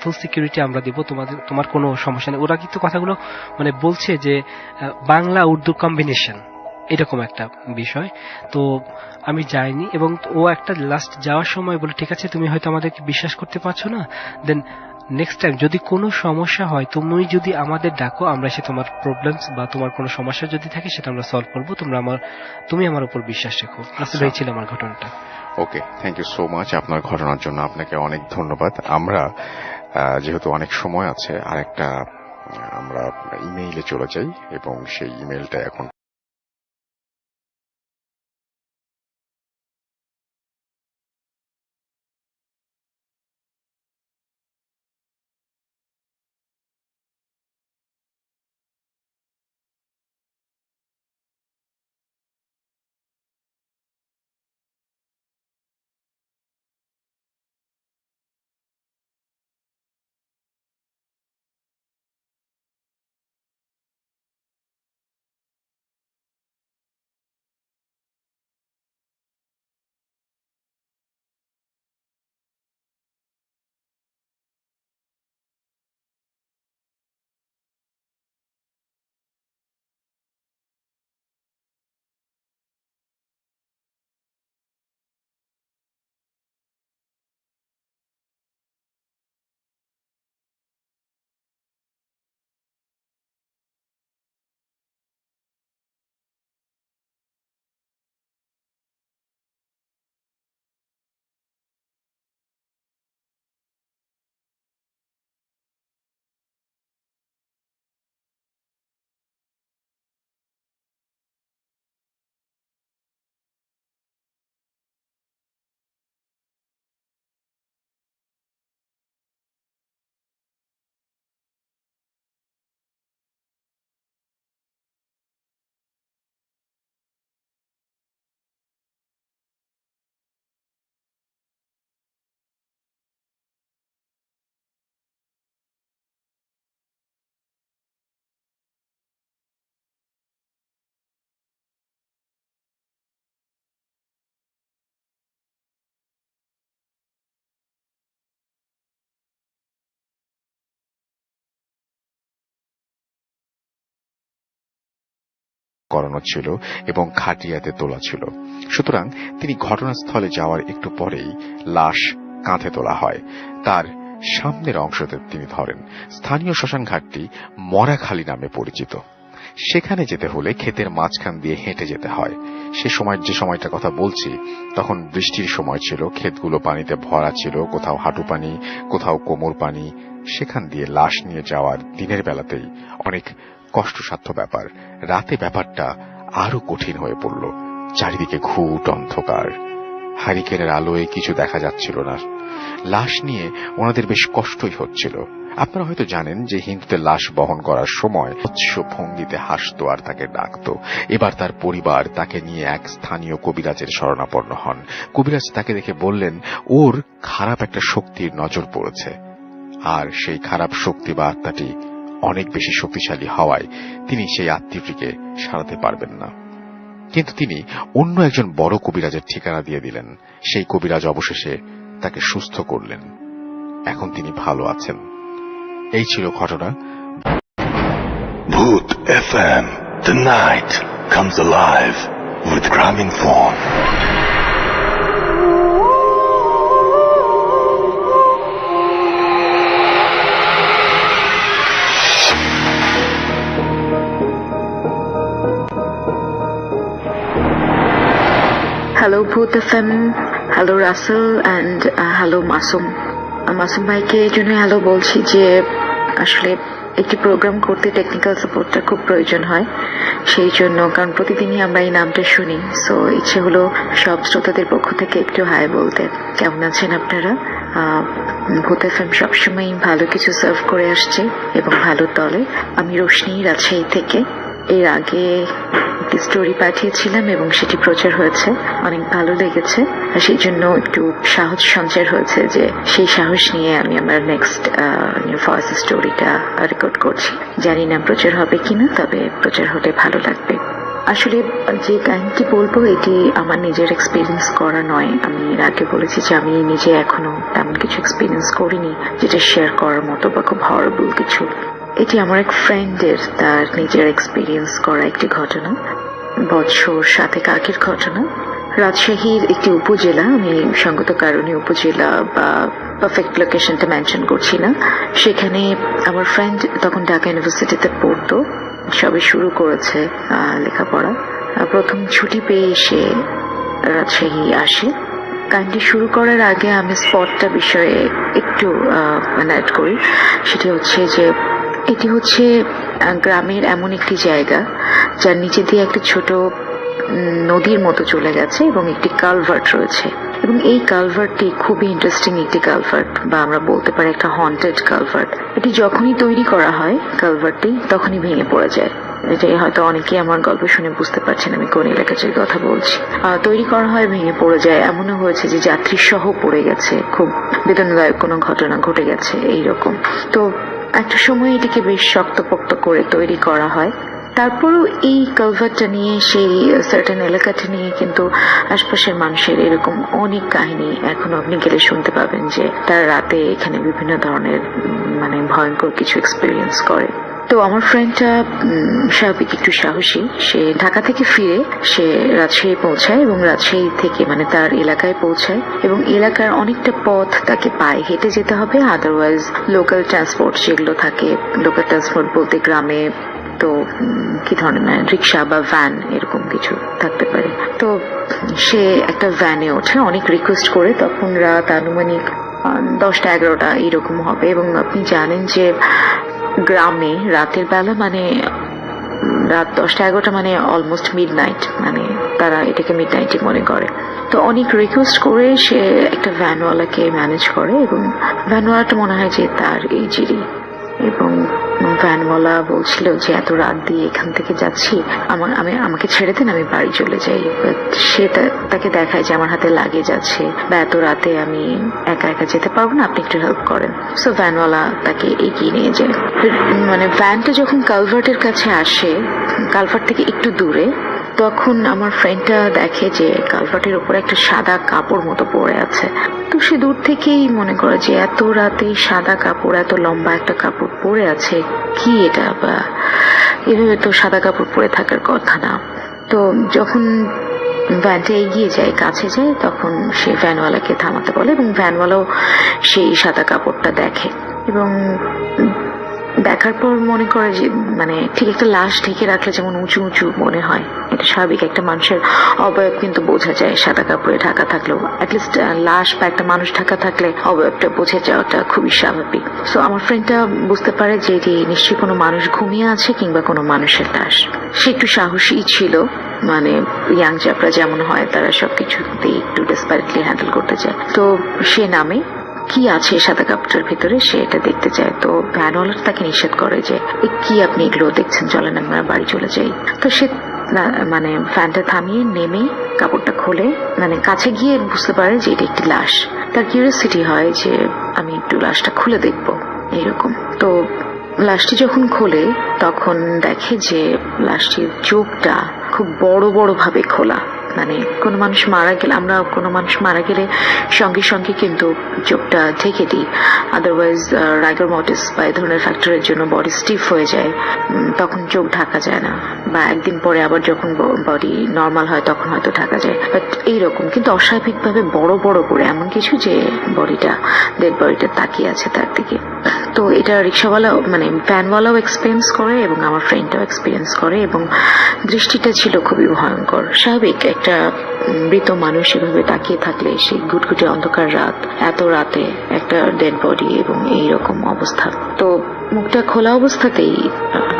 Speaker 3: ফুল সিকিউরিটি আমরা দিব, তোমার কোনো সমস্যা নেই। ওরা কিন্তু কথাগুলো মানে বলছে যে বাংলা উর্দু কম্বিনেশন এরকম একটা বিষয়। তো আমি যাইনি, এবং ও একটা লাস্ট যাওয়ার সময় বলে ঠিক আছে তুমি হয়তো আমাদেরকে বিশ্বাস করতে পারছো না, দেন নেক্সট টাইম যদি কোনো সমস্যা হয় তুমি যদি আমাদের ডাকো, আমরা এসে তোমার প্রবলেমস বা তোমার কোনো সমস্যা যদি থাকে সেটা আমরা সলভ করবো, তুমি আমার উপর বিশ্বাস রেখো। আসলে এই ছিল আমার ঘটনাটা।
Speaker 2: ওকে, থ্যাংক ইউ সো মাচ আপনার ঘটনার জন্য, আপনাকে অনেক ধন্যবাদ। আমরা যেহেতু অনেক সময় আছে, আর একটা আমরা ইমেইলে চলে যাই এবং সেই ইমেইলটা এখন করানো ছিল এবং খাটিয়াতে তোলা ছিল। সুতরাং তিনি ঘটনাস্থলে যাওয়ার একটু পরেই লাশ কাঁধে তোলা হয়। তার সামনের অংশতে তিনি ধরেন। স্থানীয় শ্মশানঘাটটি মরাখালী নামে পরিচিত। সেখানে যেতে হলে ক্ষেতের মাঝখান দিয়ে হেঁটে যেতে হয়। সে সময় যে সময়টা কথা বলছি তখন বৃষ্টির সময় ছিল, ক্ষেতগুলো পানিতে ভরা ছিল, কোথাও হাঁটু পানি, কোথাও কোমর পানি। সেখান দিয়ে লাশ নিয়ে যাওয়ার দিনের বেলাতেই অনেক কষ্টসাধ্য ব্যাপার। রাতে ব্যাপারটা আরো কঠিন হয়ে পড়ল। চারিদিকে ঘুট অন্ধকার, হারিকেনের আলোয় কিছু দেখা যাচ্ছিল না। লাশ নিয়ে ওনাদের বেশ কষ্টই হচ্ছিল। আপনারা হয়তো জানেন যে হিন্দুদের লাশ বহন করার সময় উৎস ভঙ্গিতে হাসতো আর তাকে ডাকতো। এবার তার পরিবার তাকে নিয়ে এক স্থানীয় কবিরাজের শরণাপন্ন হন। কবিরাজ তাকে দেখে বললেন ওর খারাপ একটা শক্তির নজর পড়েছে, আর সেই খারাপ শক্তি বা আত্মাটি অনেক বেশি শক্তিশালী হওয়ায় তিনি সেই আত্মীয়টিকে সারাতে পারবেন না। কিন্তু তিনি অন্য একজন বড় কবিরাজের ঠিকানা দিয়ে দিলেন। সেই কবিরাজ অবশেষে তাকে সুস্থ করলেন। এখন তিনি ভালো আছেন। এই ছিল ঘটনা।
Speaker 1: Bhoot FM. The night comes alive with Graminphone.
Speaker 5: Hello Bhoot FM, hello Russell and hello Masum. Masum ভাইকে এই জন্য হ্যালো বলছি যে আসলে একটি প্রোগ্রাম করতে টেকনিক্যাল সাপোর্টটা খুব প্রয়োজন হয়, সেই জন্য কারণ প্রতিদিনই আমরা এই নামটা শুনি। সো ইচ্ছে হলো সব শ্রোতাদের পক্ষ থেকে একটু হাই বলতে। কেমন আছেন আপনারা? ভূত এফএম সবসময় ভালো কিছু সার্ভ করে আসছে এবং ভালো তলে। আমি রোশনি রাজশাহী থেকে এর আগে একটি স্টোরি পাঠিয়েছিলাম এবং সেটি প্রচার হয়েছে, অনেক ভালো লেগেছে। সেই জন্য একটু সাহস সঞ্চার হয়েছে যে সেই সাহস নিয়ে আমি আমার নেক্সট ফার্স্ট স্টোরিটা রেকর্ড করছি। জানি না প্রচার হবে কিনা, তবে প্রচার হলে ভালো লাগবে। আসলে যে কাহিনীটি বলবো এটি আমার নিজের এক্সপিরিয়েন্স করা নয়। আমি এর আগে বলেছি যে আমি নিজে এখনো তেমন কিছু এক্সপিরিয়েন্স করিনি যেটা শেয়ার করার মতো বা খুব হরেবল কিছু। এটি আমার এক ফ্রেন্ডের তার নিজের এক্সপিরিয়েন্স করা একটি ঘটনা, বৎসর সাথে আগের ঘটনা। রাজশাহীর একটি উপজেলা, আমি সঙ্গত কারণে উপজেলা বা পারফেক্ট লোকেশনটা মেনশন করছি না, সেখানে আমার ফ্রেন্ড তখন ঢাকা ইউনিভার্সিটিতে পড়তো, সবে শুরু করেছে লেখাপড়া। প্রথম ছুটি পেয়ে এসে রাজশাহী আসে। কাহিনী শুরু করার আগে আমি স্পটটা বিষয়ে একটু অ্যাড করি। সেটি হচ্ছে যে এটি হচ্ছে গ্রামের এমন একটি জায়গা যার নিচে দিয়ে একটা ছোট নদীর মতো চলে গেছে এবং একটি কালভার্ট রয়েছে, এবং এই কালভার্টটি খুবই ইন্টারেস্টিং একটি কালভার্ট, বা আমরা বলতে পারি একটা হন্টেড কালভার্ট। এটি যখনই তৈরি করা হয় কালভার্টটি তখনই ভেঙে পড়ে যায়। এটাই হয়তো অনেকেই আমার গল্প শুনে বুঝতে পারছেন আমি কোন এলাকার কথা বলছি। তৈরি করা হয়, ভেঙে পড়ে যায়, এমনও হয়েছে যে যাত্রী সহ পড়ে গেছে, খুব বেদনাদায়ক কোনো ঘটনা ঘটে গেছে এইরকম। তো একটা সময় এটাকে বেশ শক্তপোক্ত করে তৈরি করা হয়। তারপরেও এই কালভার্টটা নিয়ে, সেই সার্টেন এলাকাটা নিয়ে কিন্তু আশপাশের মানুষের এরকম অনেক কাহিনী এখনো আপনি গেলে শুনতে পাবেন, যে তারা রাতে এখানে বিভিন্ন ধরনের মানে ভয়ঙ্কর কিছু এক্সপিরিয়েন্স করে। তো আমার ফ্রেন্ডটা স্বাভাবিক একটু সাহসী, সে ঢাকা থেকে ফিরে সে রাজশাহী পৌঁছায় এবং রাজশাহী থেকে মানে তার এলাকায় পৌঁছায়, এবং এলাকার অনেকটা পথ তাকে পায়ে হেঁটে যেতে হবে, আদারওয়াইজ লোকাল ট্রান্সপোর্ট যেগুলো থাকে, লোকাল ট্রান্সপোর্ট বলতে গ্রামে তো কি ধরনের মানে রিক্সা বা ভ্যান এরকম কিছু থাকতে পারে। তো সে একটা ভ্যানে ওঠে অনেক রিকোয়েস্ট করে, তখন রাত আনুমানিক 10টা-11টা এরকম হবে, এবং আপনি জানেন যে গ্রামে রাতের বেলা মানে রাত 10টা-11টা মানে অলমোস্ট মিডনাইট, মানে তারা এটাকে মিডনাইটই মনে করে। তো অনেক রিকোয়েস্ট করে সে একটা ভ্যানওয়ালাকে ম্যানেজ করে, এবং ভ্যানওয়ালাটা মনে হয় যে তার এই জিরি, এবং ভ্যানওয়ালা বলছিল যে এত রাত দিয়ে এখান থেকে যাচ্ছি, আমাকে ছেড়ে দেন, আমি বাড়ি চলে যাই। সে তাকে দেখায় যে আমার হাতে লাগেজ আছে, বা এত রাতে আমি একা একা যেতে পারবো না, আপনি একটু হেল্প করেন। সো ভ্যানওয়ালা তাকে এগিয়ে নিয়ে যায়। মানে ভ্যানটা যখন কালভার্টের কাছে আসে, কালভার্ট থেকে একটু দূরে, তখন আমার ফ্রেন্ডটা দেখে যে কালভার্টের উপরে একটা সাদা কাপড় মতো পড়ে আছে। তো সে দূর থেকেই মনে করে যে এত রাতে সাদা কাপড়, এত লম্বা একটা কাপড় পরে আছে, কি এটা, বা এভাবে তো সাদা কাপড় পরে থাকার কথা না। তো যখন ভ্যানটা এগিয়ে যায়, কাছে যায়, তখন সে ভ্যানওয়ালাকে থামাতে বলে, এবং ভ্যানওয়ালাও সেই সাদা কাপড়টা দেখে, এবং দেখার পর মনে করে যে মানে ঠিক একটা লাশ ঢেকে রাখলে যেমন উঁচু উঁচু মনে হয়, এটা স্বাভাবিক। একটা মানুষের অবয়ব কিন্তু বোঝা যায় সাদা কাপড়ে ঢাকা থাকলেও, অ্যাটলিস্ট লাশ বা একটা মানুষ ঢাকা থাকলে অবয়বটা বোঝা যাওয়াটা খুবই স্বাভাবিক। সো আমার ফ্রেন্ডটা বুঝতে পারে যে এটি নিশ্চয়ই কোনো মানুষ ঘুমিয়ে আছে কিংবা কোনো মানুষের লাশ। সে একটু সাহসী ছিল, মানে ইয়াং চাপরা যেমন হয় তারা সবকিছুতেই একটু ডেসপারেটলি হ্যান্ডেল করতে চায়। তো সে নামে, কি আছে সাদা কাপড়ের ভিতরে সে এটা দেখতে চায়। তো ভ্যানওয়ালা তাকে নিষেধ করে যে কি আপনি এগুলো দেখছেন, চলেন আমরা বাড়ি চলে যাই। তো সে মানে ফ্যানটা থামিয়ে নেমে কাপড়টা খোলে, মানে কাছে গিয়ে বুঝতে পারে যে এটা একটি লাশ। তার কিউরিওসিটি হয় যে আমি একটু লাশটা খুলে দেখবো এইরকম। তো লাশটি যখন খোলে তখন দেখে যে লাশটির চোখটা খুব বড় বড় ভাবে খোলা, মানে কোনো মানুষ মারা গেলে, আমরা কোনো মানুষ মারা গেলে সঙ্গে সঙ্গে কিন্তু চোখটা ঢেকে দিই, আদারওয়াইজ রাইগার মর্টিস বা এই ধরনের ফ্যাক্টরের জন্য বডি স্টিফ হয়ে যায়, তখন চোখ ঢাকা যায় না, বা একদিন পরে আবার যখন বডি নর্মাল হয় তখন হয়তো ঢাকা যায়। বাট এইরকম কিন্তু অস্বাভাবিকভাবে বড় বড় করে এমন কিছু যে বডিটা, ডেড বডিটা তাকিয়ে আছে তার দিকে। তো এটা রিক্সাওয়ালা মানে ভ্যানওয়ালাও এক্সপিরিয়েন্স করে এবং আমার ফ্রেন্ডটাও এক্সপিরিয়েন্স করে, এবং দৃষ্টিটা ছিল খুবই ভয়ঙ্কর। স্বাভাবিক একটা মৃত মানুষ এভাবে তাকিয়ে থাকলে, সেই ঘুটঘুটে অন্ধকার রাত, এত রাতে একটা ডেড বডি এবং এইরকম অবস্থা। তো মুখটা খোলা অবস্থাতেই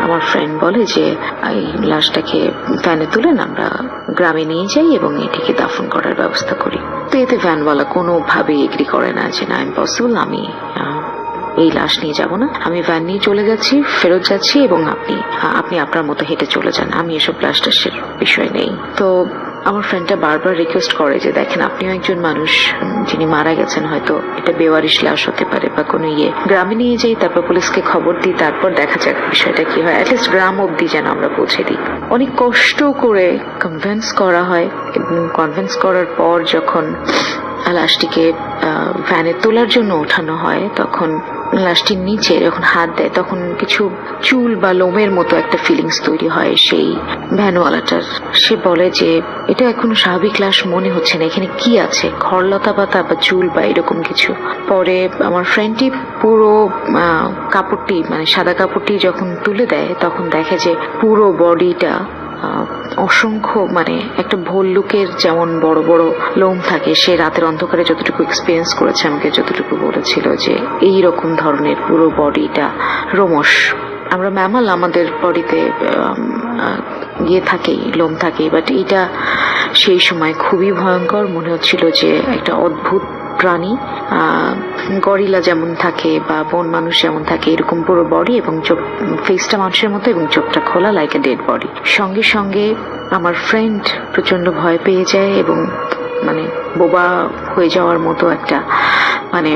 Speaker 5: আমার ফ্রেন্ড বলে যে এই লাশটাকে ভ্যানে তুলেন, আমরা গ্রামে নিয়ে যাই এবং এটিকে দাফন করার ব্যবস্থা করি। তো এতে ভ্যানওয়ালা কোনোভাবে এগ্রি করে না, যে না ইম্পসিবল, আমি এই লাশ নিয়ে যাব না, আমি ভ্যান নিয়ে চলে যাচ্ছি, ফেরত যাচ্ছি, এবং আপনি আপনার মতো হেঁটে চলে যান, আমি এসব লাশ টাশের বিষয় নেই। তো আমার ফ্রেন্ডটা বারবার রিকোয়েস্ট করে যে দেখেন আপনিও একজন মানুষ যিনি মারা গেছেন, হয়তো এটা বেওয়ারিশ লাশ হতে পারে বা কোনো গ্রামে নিয়ে যাই, তারপর পুলিশকে খবর দিই, তারপর দেখা যাক বিষয়টা কি হয়, অ্যাটলিস্ট গ্রাম অব্দি যেন আমরা পৌঁছে দিই। অনেক কষ্ট করে কনভিন্স করা হয়, এবং কনভিন্স করার পর যখন লাশটিকে ভ্যানে তোলার জন্য ওঠানো হয়, তখন লাশটির নিচে যখন হাত দেয় তখন কিছু চুল বা লোমের মতো একটা ফিলিংস তৈরি হয় সেই ভ্যানওয়ালাটার। সে বলে যে এটা এখন স্বাভাবিক লাশ মনে হচ্ছে না, এখানে কি আছে, খড়লতা পাতা বা চুল বা এরকম কিছু। পরে আমার ফ্রেন্ডটি পুরো কাপড়টি মানে সাদা কাপড়টি যখন তুলে দেয় তখন দেখে যে পুরো বডিটা অসংখ্য মানে একটা ভল্লুকের যেমন বড় বড় লোম থাকে, সে রাতের অন্ধকারে যতটুকু এক্সপিরিয়েন্স করেছে আমাকে যতটুকু বলেছিল যে এই রকম ধরনের পুরো বডিটা রোমশ আমরা ম্যামাল, আমাদের বডিতে ইয়ে থাকে, লোম থাকে, বাট এটা সেই সময় খুবই ভয়ঙ্কর মনে হচ্ছিল যে একটা অদ্ভুত প্রাণী। গরিলা যেমন থাকে বা বন মানুষ যেমন থাকে এরকম পুরো বডি, এবং চোখ, ফেসটা মানুষের মতো এবং চোখটা খোলা লাইক এ ডেড বডি। সঙ্গে সঙ্গে আমার ফ্রেন্ড প্রচন্ড ভয় পেয়ে যায় এবং মানে বোবা হয়ে যাওয়ার মতো একটা মানে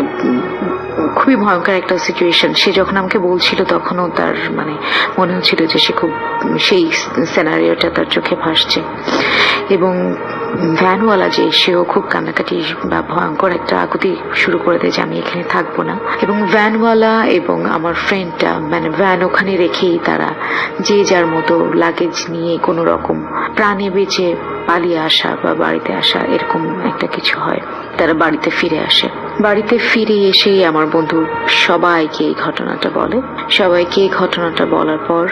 Speaker 5: খুবই ভয়ঙ্কর একটা সিচুয়েশন। সে যখন আমাকে বলছিল তখনও তার মানে মনে হচ্ছিল যে সে খুব সেই সিনারিওটা তার চোখে ভাসছে। এবং ভ্যানওয়ালা যে সেও খুব কান্নাকাটি বা ভয়ঙ্কর একটা আকুতি শুরু করে দেয় যে আমি এখানে থাকবো না। এবং ভ্যানওয়ালা এবং আমার ফ্রেন্ডটা মানে ভ্যান ওখানে রেখেই তারা যে যার মতো লাগেজ নিয়ে কোনো রকম প্রাণে বেঁচে পালিয়ে আসা বা বাড়িতে আসা এরকম একটা কিছু হয়। তারা বাড়িতে ফিরে আসে। বাড়িতে ফিরে এসেই আমার বন্ধু সবাইকে এই ঘটনাটা বলে। সবাইকে এই ঘটনাটা বলার পর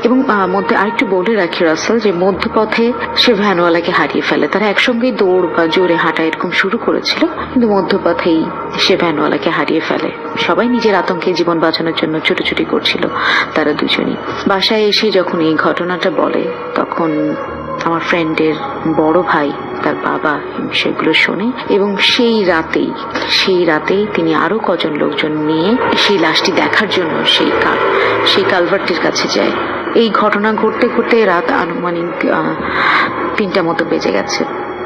Speaker 5: এবং মধ্যে আরেকটু বলে রাখি রাসেল, যে মধ্যপথে সে ভ্যানওয়ালাকে হারিয়ে ফেলে। তারা একসঙ্গেই দৌড় বা জোরে হাঁটা এরকম শুরু করেছিল, কিন্তু মধ্যপথেই সে ভ্যানওয়ালাকে হারিয়ে ফেলে। সবাই নিজের আতঙ্কে জীবন বাঁচানোর জন্য ছুটোছুটি করছিল তারা দুজনই। বাসায় এসে যখন এই ঘটনাটা বলে তখন আমার ফ্রেন্ডের বড় ভাই, তার বাবা বিষয়গুলো শোনে এবং সেই রাতেই তিনি আরো কজন লোকজন নিয়ে সেই লাশটি দেখার জন্য সেই কালভার্টের কাছে যায়। এই ঘটনা ঘটতে ঘটতে রাত আনুমানিক 3টা মতো বেজে গেছে।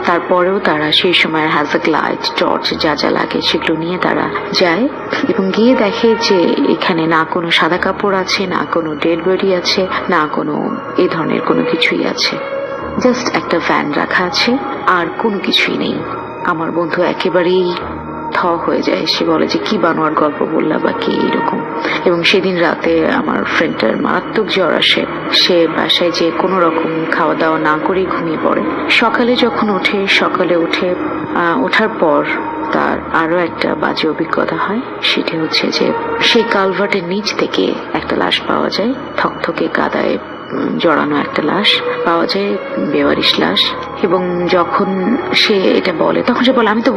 Speaker 5: তারপরেও তারা সেই সময় হ্যাজাক লাইট, টর্চ যা যা লাগে সেগুলো নিয়ে তারা যায় এবং গিয়ে দেখে যে এখানে না কোনো সাদা কাপড় আছে, না কোনো ডেড বডি আছে, না কোনো এই ধরনের কোনো কিছুই আছে। জাস্ট একটা ভ্যান রাখা আছে, আর কোনো কিছুই নেই। আমার বন্ধু একেবারেই হয়ে যায়। সে বলে যে কি বানোয়ার গল্প বললা বা কি এরকম। এবং সেদিন রাতে আমার ফ্রেন্ডটার মারাত্মক জ্বর আসে। সে বাসায় যে কোনো রকম খাওয়া দাওয়া না করেই ঘুমিয়ে পড়ে। সকালে উঠে ওঠার পর তার আরো একটা বাজে অভিজ্ঞতা হয়। সেটা হচ্ছে যে সেই কালভার্টের নিচ থেকে একটা লাশ পাওয়া যায়, থকথকে কাদায় জড়ানো একটা লাশ পাওয়া যায়, বেওয়ারিশ লাশ। এবং যখন সে এটা বলে তখন সে বলে আমি তো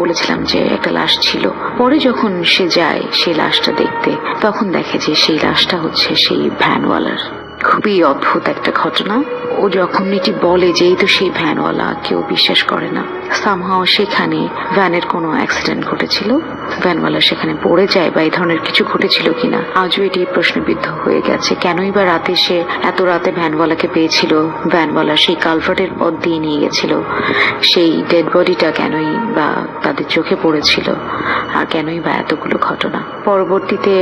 Speaker 5: বলেছিলাম যে একটা লাশ ছিল। পরে যখন সে যায় সেই লাশটা দেখতে, তখন দেখে যে সেই লাশটা হচ্ছে সেই ভ্যানওয়ালার। খুবই অদ্ভুত একটা ঘটনা। ও যখন এটি বলে যে এই তো সেই ভ্যানওয়ালা, কেউ বিশ্বাস করে না। সামহাও সেখানে ভ্যানের কোনো অ্যাক্সিডেন্ট ঘটেছিল, ভ্যানওয়ালা সেখানে পড়ে যায় বা এই ধরনের কিছু ঘটেছিল কিনা আজও এটি প্রশ্নবিদ্ধ হয়ে গেছে। কেনই বা রাতে সে এত রাতে ভ্যানওয়ালাকে পেয়েছিল, ভ্যানওয়ালা সেই কালভার্টের পথ দিয়ে নিয়ে গেছিল, সেই ডেড বডিটা কেনই বা তাদের চোখে পড়েছিল, আর কেনই বা এতগুলো ঘটনা। পরবর্তীতে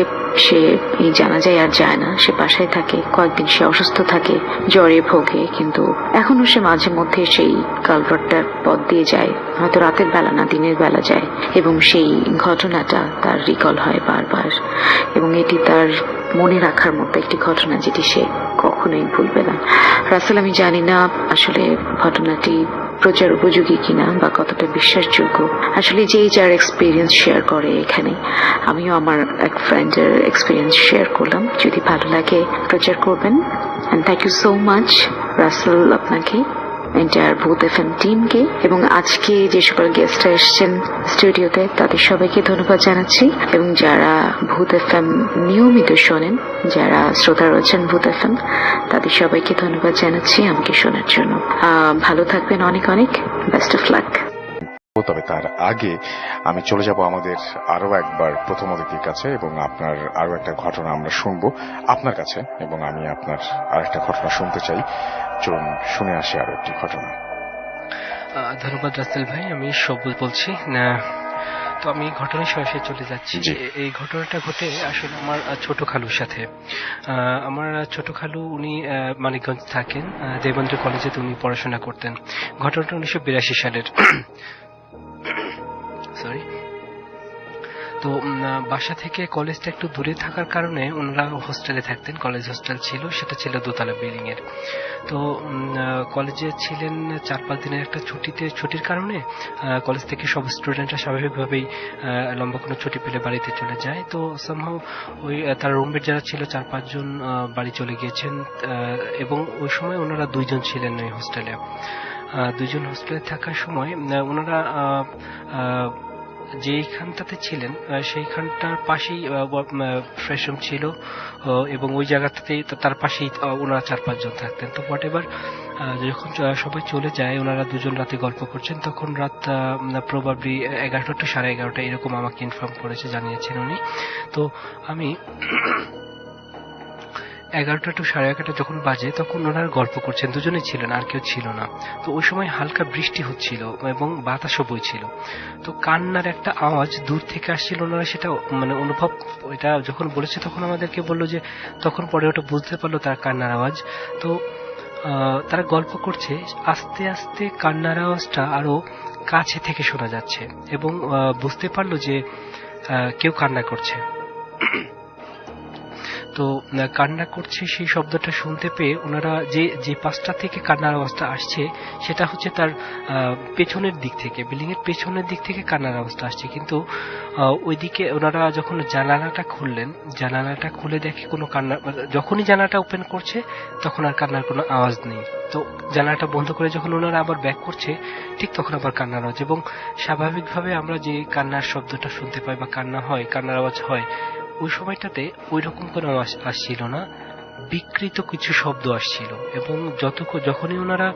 Speaker 5: সে এই জানাজায় আর যায় না, সে বাসায় থাকে। কয়েকদিন সে অসুস্থ থাকে, জ্বরে ভোগে, কিন্তু এখনো সে মাঝে মধ্যে সেই কালভার্টটার পথ দিয়ে যায়, হয়তো রাতের বেলা না দিনের বেলা যায়, এবং সেই ঘটনাটা তার রিকল হয় বারবার। এবং এটি তার মনে রাখার মতো একটি ঘটনা যেটি সে কখনোই ভুলবে না। রাসেল, আমি জানি না আসলে ঘটনাটি প্রচার উপযোগী কিনা বা কতটা বিশ্বাসযোগ্য। আসলে যার এক্সপিরিয়েন্স শেয়ার করে এখানে, আমিও আমার এক ফ্রেন্ডের এক্সপিরিয়েন্স শেয়ার করলাম। যদি ভালো লাগে প্রচার করবেন। And thank you so much Rasel, আপনাকে, এন্টায়ার ভূত এফএম টিমকে, এবং আজকে যে সকল গেস্টরা এসেছেন স্টুডিওতে তাদের সবাইকে ধন্যবাদ জানাচ্ছি। এবং যারা ভূত এফএম নিয়মিত শোনেন, যারা শ্রোতা রয়েছেন ভূত এফএম, তাদের সবাইকে ধন্যবাদ জানাচ্ছি আমাকে শোনার জন্য। ভালো থাকবেন, অনেক অনেক বেস্ট অফ লাক।
Speaker 2: তবে তার আগে আমি চলে যাব আমাদের আরো একবার প্রথম অতিথির কাছে, এবং আপনার আরো একটা ঘটনা আমরা শুনবো আপনার কাছে, এবং আমি আপনার আরেকটা ঘটনা শুনতে চাই। চলুন শুনে আসি আরো একটি ঘটনা।
Speaker 3: ধন্যবাদ রাসেল ভাই, আমি সবুজ বলছি। তো আমি ঘটনার সরাসরি চলে যাচ্ছি। এই ঘটনাটা ঘটে আসলে আমার ছোট খালুর সাথে। আমার ছোট খালু, উনি মানিকগঞ্জ থাকেন, দেবেন্দ্র কলেজে উনি পড়াশোনা করতেন। ঘটনাটা 1982 সালের। সরি। তো বাসা থেকে কলেজটা একটু দূরে থাকার কারণে ওনারা হোস্টেলে থাকতেন। কলেজ হোস্টেল ছিল, সেটা ছিল দোতলা বিল্ডিং এর। তো কলেজে ছিলেন 4-5 দিনের একটা ছুটির কারণে কলেজ থেকে সব স্টুডেন্টরা স্বাভাবিকভাবেই লম্বা কোনো ছুটি পেলে বাড়িতে চলে যায়। তো সামহাও ওই তার রুমমেট যারা ছিল 4-5 জন বাড়ি চলে গিয়েছেন, এবং ওই সময় ওনারা 2 জন ছিলেন ওই হোস্টেলে। 2 জন হোস্টেলে থাকার সময় ওনারা যেইখানটাতে ছিলেন সেইখানটার পাশেই ফ্রেশ রুম ছিল, এবং ওই জায়গাটাতে তার পাশেই ওনারা 4-5 জন থাকতেন। তো হোয়াট এভার, যখন সবাই চলে যায়, ওনারা দুজন রাতে গল্প করছেন, তখন রাত প্রবাবলি 11টা to 11:30 এরকম আমাকে ইনফর্ম করেছে, জানিয়েছেন উনি। তো আমি 11টা to 11:30 যখন বাজে, তখন ওনারা গল্প করছেন, দুজনেই ছিলেন, আর কেউ ছিল না। তো ওই সময় হালকা বৃষ্টি হচ্ছিল এবং বাতাসও বইছিল। তো কান্নার একটা আওয়াজ দূর থেকে আসছিল, ওনারা সেটা মানে অনুভব, এটা যখন বলেছে তখন আমাদেরকে বললো যে তখন পরে ওটা বুঝতে পারলো তার কান্নার আওয়াজ। তো তারা গল্প করছে, আস্তে আস্তে কান্নার আওয়াজটা আরো কাছে থেকে শোনা যাচ্ছে, এবং বুঝতে পারলো যে কেউ কান্না করছে। তো কান্না করছে সেই শব্দটা শুনতে পেয়ে ওনারা যে পাশটা থেকে কান্নার আওয়াজটা আসছে, সেটা হচ্ছে তার পেছনের দিক থেকে, বিল্ডিং এর পেছনের দিক থেকে কান্নার আওয়াজটা আসছে। কিন্তু ওইদিকে ওনারা যখন জানালাটা খুললেন, জানালাটা খুলে দেখে কোনো কান্না, যখনই জানালাটা ওপেন করছে তখন আর কান্নার কোনো আওয়াজ নেই। তো জানালাটা বন্ধ করে যখন ওনারা আবার ব্যাক করছে, ঠিক তখন আবার কান্নার আওয়াজ। এবং স্বাভাবিকভাবে আমরা যে কান্নার শব্দটা শুনতে পাই বা কান্না হয়, কান্নার আওয়াজ হয়, ওই সময়টাতে ওই রকম কোনো আওয়াজ আসছিল না, বিকৃত কিছু শব্দ আসছিল। এবং যখনই ওনারা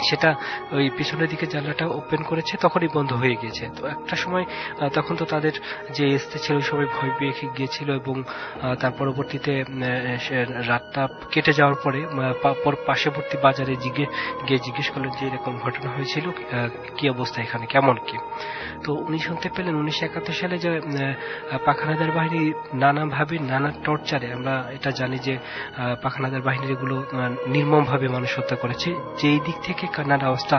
Speaker 3: সেটা ওই পিছনের দিকে জানলাটা ওপেন করেছে, তখনই বন্ধ হয়ে গিয়েছে। তো একটা সময় তখন তো তাদের যে এসতে ছিল সবাই ভয় পেয়ে গিয়েছিল, এবং তার পরবর্তীতে রাতটা কেটে যাওয়ার পরে পার্শ্ববর্তী বাজারে গিয়ে জিজ্ঞেস করলেন যে এরকম ঘটনা হয়েছিল, কি অবস্থা এখানে, কেমন কি। তো উনি শুনতে পেলেন 1971 সালে যে পাখানাদার বাহিনী নানাভাবে, নানা টর্চারে, আমরা এটা জানি যে পাখানাদার বাহিনীর এগুলো নির্মমভাবে মানুষ হত্যা করেছে, যেই দিক থেকে কান্নার আওয়াজটা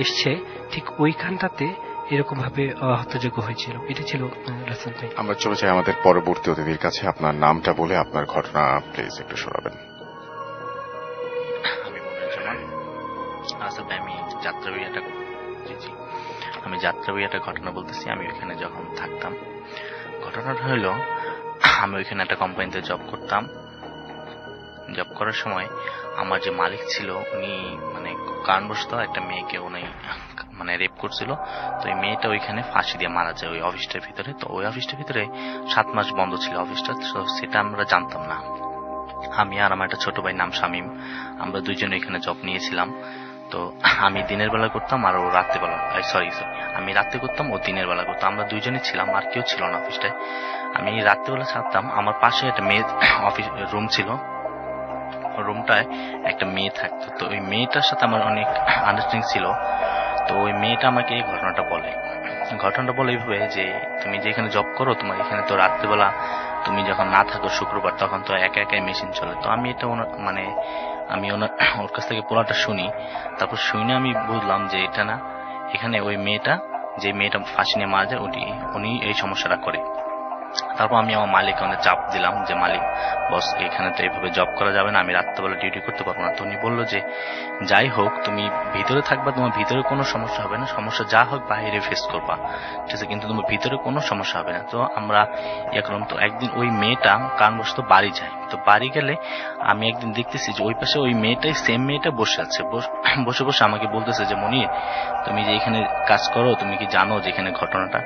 Speaker 3: এসছে ঠিক ওইখানটাতে এরকম ভাবে হত্যাযোগ্য হয়েছিল। এটা ছিল রাসেল ভাই।
Speaker 2: আমরা চলে যাই আমাদের পরবর্তী অতিথির কাছে। আপনার নামটা বলে আপনার ঘটনা প্লিজ একটু শোনাবেন।
Speaker 4: আমি মনিরুজ্জামান। আসলে ভাই, আমি যাত্রাবাড়ি একটা ঘটনা বলতেছি। আমি ওইখানে যখন থাকতাম, ঘটনাটা হলো আমি ওইখানে একটা কোম্পানিতে জব করতাম। জব করার সময় আমার যে মালিক ছিল, উনি মানে কারণবশত একটা মেয়েকে উনি মানে রেপ করছিল। তো এই মেয়েটা ওইখানে ফাঁসি দিয়ে মারা যায় ওই অফিসটার ভিতরে। তো ওই অফিসটার ভিতরে 7 মাস বন্ধ ছিল অফিসটা, তো সেটা আমরা জানতাম না। আমি আর আমার একটা ছোট ভাই নাম শামীম, আমরা দুইজন এখানে জব নিয়েছিলাম। তো আমি দিনের বেলা করতাম আর ও রাত্রে বেলা, আমি রাত্রে করতাম, ও দিনের বেলা করতাম। আমরা দুইজনই ছিলাম, আর কেউ ছিল না অফিসটায়। আমি রাত্রেবেলা থাকতাম, আমার পাশে একটা মেয়ে অফিস রুম ছিল, রুমটায় একটা মেয়ে থাকতো। তো ওই মেয়েটার সাথে আমার অনেক আন্ডারস্ট্যান্ডিং ছিল। তো ওই মেয়েটা আমাকে এই ঘটনাটা বলে এইভাবে যে তুমি যেখানে জব করো, তোমার এখানে তো রাত্রেবেলা তুমি যখন না থাকো শুক্রবার, তখন তো একা একাই মেশিন চলে। তো আমি এটা আমি ওর কাছ থেকে পুরোটা শুনি। তারপর শুনে আমি বুঝলাম যে এটা না, এখানে ওই মেয়েটা, যে মেয়েটা ফাঁসি নিয়ে মারা যায়, উনি এই সমস্যাটা করে। তারপর আমি আমার মালিককে অনেক চাপ দিলাম যে মালিক বস, এখানে তো এইভাবে জব করা যাবে না, আমি রাত্রেবেলা ডিউটি করতে পারবো না। তো উনি বললো যে যাই হোক তুমি ভিতরে থাকবা, তোমার ভিতরে কোনো সমস্যা হবে না, সমস্যা যা হোক বাইরে ফেস করবা, ঠিক আছে, কিন্তু তোমার ভিতরে কোনো সমস্যা হবে না। তো আমরা ইয়ে করলাম। তো একদিন ওই মেয়েটা কারণবশত বাড়ি যায়। তো বাড়ি গেলে আমি একদিন দেখতেছি যে ওই পাশে ওই মেয়েটাই, সেম মেয়েটা বসে আছে। বসে বসে আমাকে বলতেছে যে মনির, তুমি যে এখানে কাজ করো, তুমি কি জানো যে এখানে ঘটনাটা?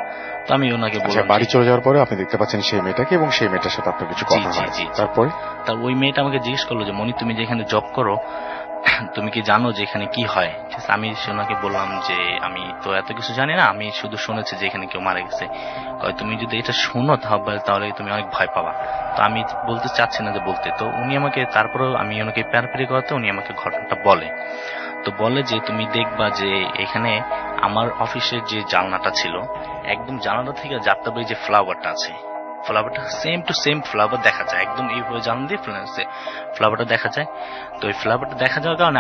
Speaker 4: তো আমি ওনাকে বললাম,
Speaker 2: বাড়ি চলে যাওয়ার পরে আপনি দেখতে পাচ্ছেন সেই মেয়েটাকে, এবং সেই মেয়েটার সাথে আপনার কিছু কথা হয়। তারপরে
Speaker 4: ওই মেয়েটা আমাকে জিজ্ঞেস করলো যে মনি, তুমি যে এখানে জব করো, তুমি কি জানো যে এখানে কি হয়? আমি ওনাকে বললাম যে আমি তো এত কিছু জানি না, আমি শুধু শুনেছি যে এখানে কেউ মারা গেছে। তুমি যদি এটা শুনো তাহলে তুমি অনেক ভয় পাবা। তো আমি বলতে চাচ্ছি না যে বলতে। তো উনি আমাকে, তারপরে আমি ওনাকে প্যারাপ্যারি করাতে উনি আমাকে ঘটনাটা বলে। তো বলে যে তুমি দেখবা যে এখানে আমার অফিসের যে জানলাটা ছিল, একদম জানলাটা থেকে যাত্রাবাড়ি যে ফ্লাওয়ারটা আছে, ফ্লাওয়ারটা সেম টু সেম ফ্লাওয়ার দেখা যায়, একদম এইভাবে জানলা দিয়ে ফ্লাওয়ারটা দেখা যায়। তো ওই ফ্লাওয়ারটা দেখা যাওয়ার কারণে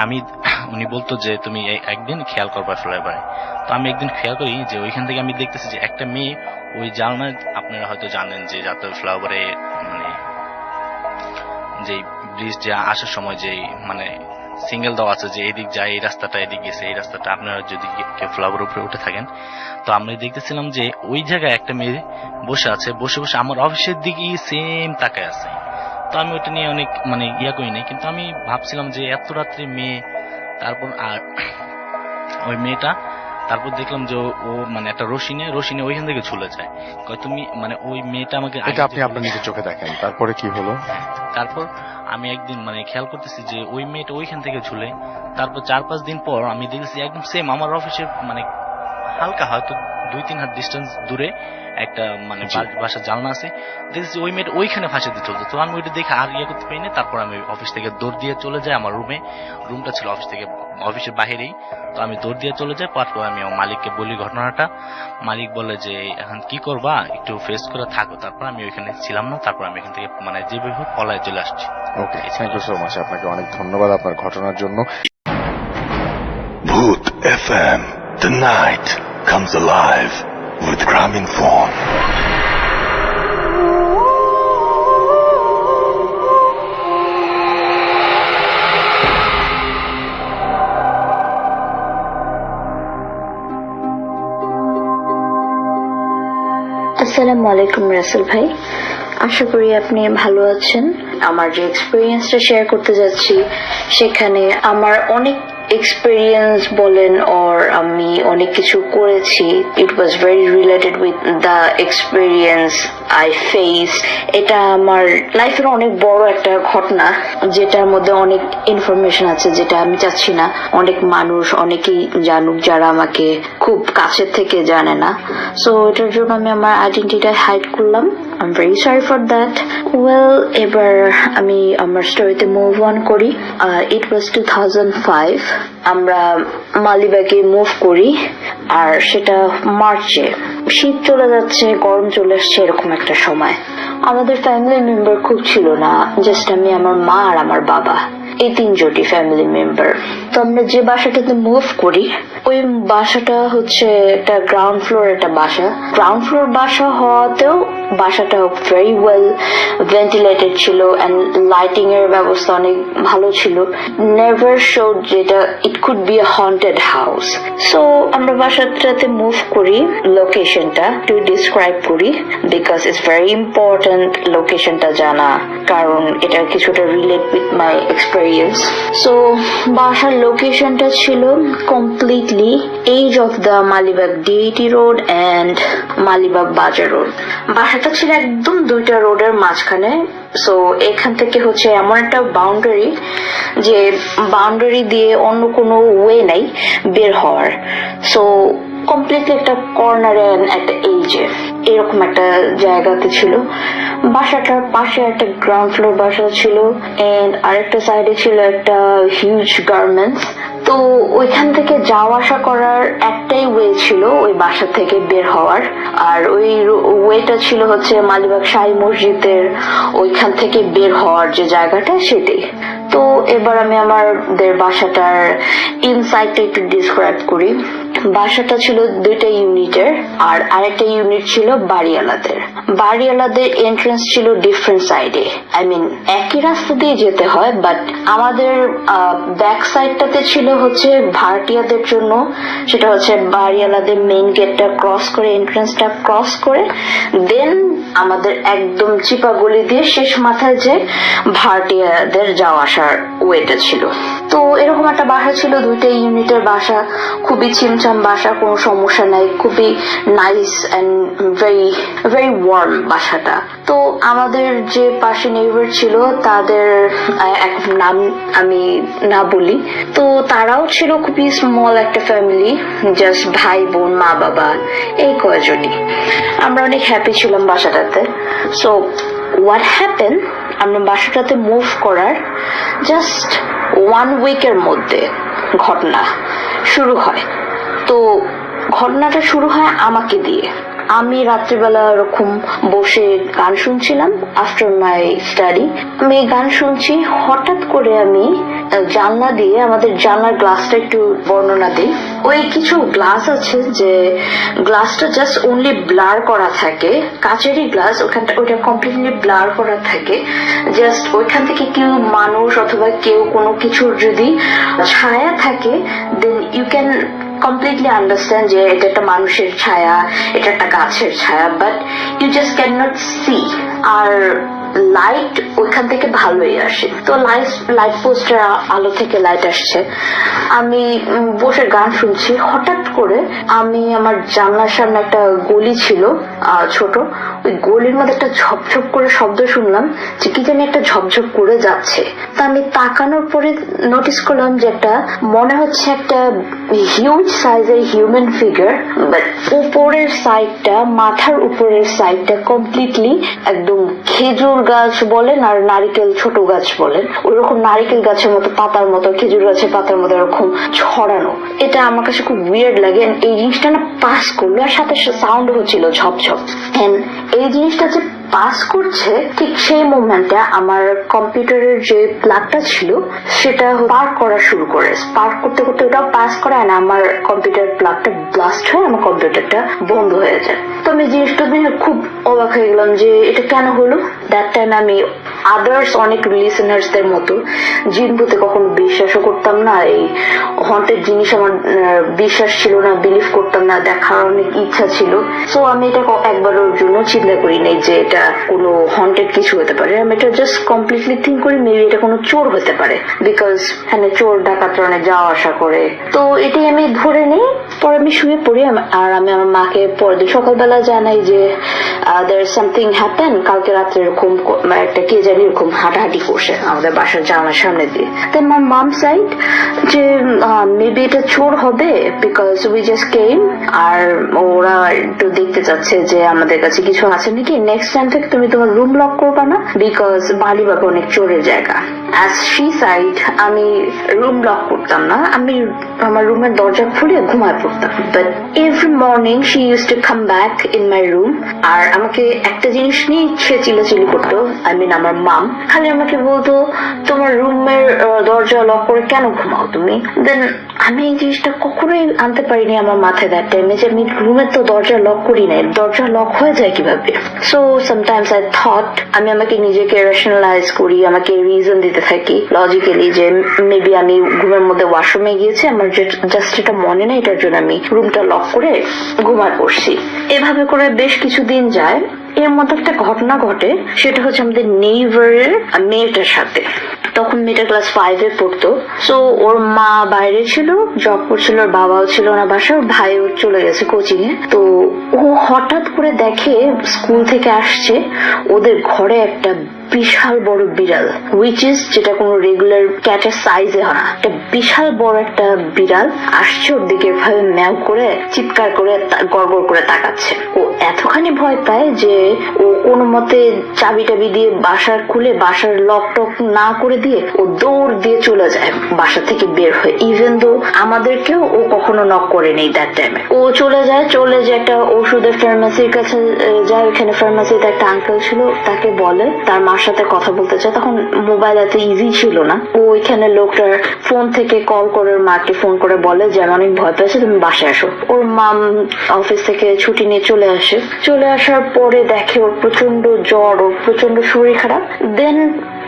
Speaker 4: উনি বলতো যে তুমি একদিন খেয়াল করবা ফ্লাওয়ারে। তো আমি একদিন খেয়াল করি যে ওইখান থেকে আমি দেখতেছি যে একটা মেয়ে ওই জানলায়, আপনারা হয়তো জানেন যে যাতে ফ্লাওয়ারে মানে যে ব্রিজ যে আসার সময় যে মানে সিঙ্গেল দেওয়া আছে যে এদিক যায়, এই রাস্তাটা এদিক গেছে, এই রাস্তাটা, আপনারা যদি কেউ ফ্লাওয়ার উপরে উঠে থাকেন, তো আমরা দেখতেছিলাম যে ওই জায়গায় একটা মেয়ে বসে আছে, বসে বসে আমার অফিসের দিকে সেম তাকায় আছে। তো আমি ওইটা নিয়ে অনেক মানে করি নাই, কিন্তু আমি ভাবছিলাম যে এত রাত্রে মেয়ে, তারপর আর ওই মেয়েটা তারপর দেখলাম যে ও মানে একটা রশি নিয়ে ওইখান থেকে ঝুলে যায়। কয় তুমি মানে ওই মেয়েটা আমাকে
Speaker 2: এটা আপনি আপনার নিজের চোখে দেখেন, তারপরে কি হলো?
Speaker 4: তারপর আমি একদিন মানে খেয়াল করতেছি যে ওই মেয়েটা ওইখান থেকে ঝুলে। তারপর 4-5 দিন পর আমি দেখেছি একদম সেম আমার অফিসের মানে হালকা হয়তো 2-3 হাত ডিস্টেন্স দূরে একটা মানে বাসার জানলা আছে, দেখছি ওই মেয়েটা ওইখানে ফাঁসি দিয়ে চলছে। তো আমি ওইটা দেখে আর ইয়ে করতে পারিনি। তারপর আমি অফিস থেকে দৌড় দিয়ে চলে যাই আমার রুমটা ছিল অফিসের বাহিরেই। তো আমি দৌড় দিয়ে চলে যাই। তারপর আমি আমার মালিককে বলি ঘটনাটা। মালিক বলে যে এখন কি করবা, একটু ফেস করে থাকো। তারপর আমি ওইখানে ছিলাম না, তারপর আমি এখান থেকে মানে যেভাবে হোক পলায় চলে আসছি।
Speaker 2: ওকে, থ্যাংক ইউ সো মাচ, আপনাকে অনেক ধন্যবাদ আপনার ঘটনার জন্য।
Speaker 1: Bhoot FM. The night comes alive with Graminphone.
Speaker 5: আসসালামু আলাইকুম রাসেল ভাই, আশা করি আপনি ভালো আছেন। আমার যে এক্সপিরিয়েন্সটা শেয়ার করতে যাচ্ছি সেখানে আমার অনেক এক্সপিরিয়েন্স বলেন ওর আমি অনেক কিছু করেছি। It was very related with the experience I face. এটা আমার লাইফের অনেক বড় একটা ঘটনা, যেটার মধ্যে অনেক ইনফরমেশন আছে যেটা আমি চাচ্ছি না অনেক মানুষ অনেকেই জানুক যারা আমাকে খুব কাছের থেকে জানে না। সো এটার জন্য আমি আমার আইডেন্টিটিটা হাইড করলাম। I am very sorry for that. Well, এবার আমি আমার স্টোরিতে মুভ অন করি। ইট ওয়াজ 2005। আমরা মালিবাগে মুভ করি, আর সেটা মার্চে। শীত চলে যাচ্ছে, গরম চলে আসছে, এরকম একটা সময়। আমাদের ফ্যামিলি মেম্বার খুব ছিল না, জাস্ট আমি, আমার মা আর আমার বাবা, এই 3 জনই ফ্যামিলি মেম্বার। তো আমরা যে বাসাটাতে মুভ করি ওই বাসাটা হচ্ছে একটা গ্রাউন্ড ফ্লোর একটা বাসা। গ্রাউন্ড ফ্লোর বাসা হওয়াতেও বাসাটা ভেরি ওয়েল ভেন্টিলেটেড ছিল এন্ড লাইটিং এর ব্যবস্থা অনেক ভালো ছিল। নেভার শোড যেটা it could be a haunted house. So আমরা বাসাটাতে মুভ করি। লোকেশনটা একটু ডিসক্রাইব করি বিকজ ইটস ভেরি ইম্পর্টেন্ট লোকেশনটা জানা, কারণ এটা কিছুটা relate with my experience. So বাসার লোকেশনটা ছিল completely edge of the Malibag DIT road and Malibag Bazar road. বাসাটা ছিল একদম 2টা রোডের মাঝখানে। সো এখান থেকে হচ্ছে এমন একটা বাউন্ডারি যে বাউন্ডারি দিয়ে অন্য কোনো ওয়ে নাই বের হওয়ার। সো কমপ্লিটলি একটা কর্নারে একটা এজে এরকম একটা জায়গাতে ছিল। বাসাটার পাশে একটা গ্রাউন্ড ফ্লোর বাসা ছিল এন্ড আরেকটা সাইডে ছিল একটা হিউজ গার্মেন্টস। তো ওইখান থেকে যাওয়া আসা করার একটাই ওয়ে ছিল ওই বাসা থেকে বের হওয়ার, আর ওই ওয়েটা ছিল হচ্ছে মালিবাগ শাহী মসজিদের ওইখান থেকে বের হওয়ার যে জায়গাটা সেটাই। তো এবার আমি আমাদের বাসাটার ইনসাইডটা একটু ডিসক্রাইব করি। বাসাটা ছিল 2টা ইউনিটের, আর আরেকটা ইউনিট ছিল বাড়িওয়ালাদের। বাড়িওয়ালাদের এন্ট্রান্স ছিল ডিফারেন্ট সাইডে, আই মিন একই রাস্তা দিয়ে যেতে হয়, বাট আমাদের ব্যাক সাইডটাতে ছিল হচ্ছে ভাড়াটিয়াদের জন্য। সেটা হচ্ছে বাড়িওয়ালাদের মেইন গেটটা ক্রস করে, এন্ট্রান্সটা ক্রস করে দেন আমাদের একদম চিপা গলি দিয়ে শেষ মাথায় যে ভাড়াটিয়াদের যাওয়া আসার ওয়েটা ছিল। তো এরকম একটা বাসা ছিল, 2টা ইউনিটের বাসা, খুবই ছিমছাম বাসা, কোনো সমস্যা নাই, খুবই nice and very very warm বাসাটা। তো আমাদের যে পাশে নেইবার ছিল তাদের নাম আমি না বলি, তো তারাও ছিল খুবই স্মল একটা ফ্যামিলি, জাস্ট ভাই বোন মা বাবা এই কয়জনই। আমরা অনেক হ্যাপি ছিলাম বাসাটাতে। সো হোয়াট হ্যাপেন, আমরা বাসাটাতে মুভ করার জাস্ট 1 উইকের মধ্যে ঘটনা শুরু হয়। তো ঘটনাটা শুরু হয় আমাকে দিয়ে। আমি রাত্রিবেলা এরকম বসে গান শুনছিলাম আফটার মাই স্টাডি। আমি গান শুনছি, হঠাৎ করে আমি জানলা দিয়ে, আমাদের জানলার গ্লাসটা একটু বর্ণনা দিই। ওই কিছু গ্লাস আছে যে গ্লাসটা জাস্ট অনলি ব্লার করা থাকে, কাচেরই গ্লাস, ওইটা কমপ্লিটলি ব্লার করা থাকে। জাস্ট ওইখান থেকে কেউ মানুষ অথবা কেউ কোনো কিছুর যদি ছায়া থাকে then you can completely understand যে এটা একটা মানুষের ছায়া, এটা একটা গাছের ছায়া, but you just can not see. আর লাইট ওইখান থেকে ভালোই আসে। তো লাইট পোস্টের আলো থেকে লাইট আসছে, আমি বসে গান শুনছি। হঠাৎ করে আমি আমার জানলার সামনে একটা গলি ছিল ছোট, ওই গলির মধ্যে একটা ঝপঝপ করে শব্দ শুনলাম, যে কি জানি একটা ঝপঝপ করে যাচ্ছে। তা আমি তাকানোর পরে নোটিস করলাম যে একটা মনে হচ্ছে একটা হিউজ সাইজের হিউম্যান ফিগার, বাট উপরের সাইডটা, মাথার উপরের সাইডটা কমপ্লিটলি একদম খেজুর গাছ বলেন আর নারিকেল ছোট গাছ বলেন ওইরকম নারিকেল গাছের মতো পাতার মতো, খেজুর গাছের পাতার মতো এরকম ছড়ানো। এটা আমার কাছে খুব উইয়ার্ড লাগে। এই জিনিসটা না পাস করলো, আর সাথে সাউন্ড হচ্ছিল ঝপঝপ। এই জিনিসটা যে পাস করছে, ঠিক সেই মোমেন্টে আমার কম্পিউটারের যে প্লাগটা ছিল সেটা স্পার্ক করা শুরু করে। স্পার্ক করতে করতে ওটাও পাস করায় না, আমার কম্পিউটার প্লাগটা ব্লাস্ট হয়ে আমার কম্পিউটারটা বন্ধ হয়ে যায়। তো আমি জিনিসটা নিয়ে খুব অবাক হয়ে গেলাম যে এটা কেন হলো। দ্যাট টাইম আমি আদার্স অনেক লিসেনার্সদের মতো জিন ভূতে কখনো বিশ্বাসও করতাম না, এই হন্টেড জিনিস আমার বিশ্বাস ছিল না, বিলিভ করতাম না, দেখার অনেক ইচ্ছা ছিল। সো আমি এটা একবারের জন্য চিন্তা করি নাই যে এটা কোনো হন্টেড কিছু হতে পারে। আমি এটা জাস্ট কমপ্লিটলি থিঙ্ক করি মেবি এটা কোনো চোর হতে পারে, বিকজ এখানে চোর ডাকাত অনেক যাওয়া আসা করে। তো এটাই আমি ধরে নিই। পরে আমি শুয়ে পড়ি, আর আমি আমার মাকে পরের দিন সকালবেলা জানাই যে there is something happen, কালকে রাত্রে এরকম একটা কে জানি এরকম হাঁটাহাঁটি করছে আমাদের বাসার জানালার সামনে দিয়ে। দেন মাই মম সাইড যে মেবি এটা চোর হবে, বিকজ উই জাস্ট কেম, আর ওরা একটু দেখতে চাচ্ছে যে আমাদের কাছে কিছু আছে নাকি। নেক্সট টাইম থেকে তুমি তোমার রুম লক করবা না, বিকজ মালিবাগে অনেক চোরের জায়গা। অ্যাজ শি সাইড আমি রুম লক করতাম না, আমি আমার রুমের দরজা খুলে ঘুমায় পড়তাম। But every morning she use to come back in my room, আর আমাকে একটা জিনিস নিয়ে সে চিল্লাচিল্লি করতো। আই মিন আমার মাম খালি আমাকে বলতো তোমার রুমের দরজা লক করে কেন ঘুমাও তুমি। দেন আমি এই জিনিসটা কখনোই আনতে পারিনি আমার মাথায় দ্যাট টাইমে যে আমি রুমের তো দরজা লক করি নাই, দরজা লক হয়ে যায় কিভাবে। সো সামটাইমস আই থট, আমি আমাকে নিজেকে রেশনালাইজ করি, আমাকে রিজন দিতে থাকি লজিক্যালি যে মেবি আমি ঘুমের মধ্যে ওয়াশরুমে গিয়েছি, আমার জাস্ট এটা মনে নেই, এটার জন্য আমি রুমটা লক করে ঘুমায় পড়ছি। এভাবে করে বেশ কিছুদিন যায়। এর মধ্যে একটা ঘটনা ঘটে, সেটা হচ্ছে আমাদের নেইবারের মেয়েটার সাথে। তখন মেয়েটা ক্লাস 5-এ পড়তো। সো ওর মা বাইরে ছিল, জব করছিল, ওর বাবাও ছিল না বাসায়, ওর ভাইও চলে গেছে কোচিং এ। তো ও হঠাৎ করে দেখে স্কুল থেকে আসছে ওদের ঘরে একটা বিশাল বড় বিড়াল, হুইচ ইজ যেটা কোনো রেগুলার ক্যাটের সাইজে হয় না, একটা বিশাল বড় একটা বিড়াল আসছে ওর দিকে, ভাবে ম্যাও করে চিৎকার করে গড়গড় করে তাকাচ্ছে। ও এতখানি ভয় পায় যে ও কোনো মতে চাবি টাবি দিয়ে বাসার খুলে, বাসার লক টক না করে দিয়ে ও দৌড় দিয়ে চলে যায় বাসা থেকে বের হয়ে। ইভেন দো আমাদেরকেও ও কখনো নক করে নেই দ্যাট টাইমে। ও চলে যায় একটা ওষুধের ফার্মাসির কাছে যায়। ওখানে ফার্মাসিতে একটা আঙ্কেল ছিল, তাকে বলে তার মার সাথে কথা বলতে চায়। তখন মোবাইল এত ইজি ছিল না। ও ওইখানে লোকটার ফোন থেকে কল করে ওর মাকে ফোন করে বলে যে আমি অনেক ভয় পেয়েছি, তুমি বাসায় আসো। ওর মাম অফিস থেকে ছুটি নিয়ে চলে আসে। চলে আসার পরে দেখে ওর প্রচন্ড জ্বর, ওর প্রচন্ড শরীর খারাপ। দেন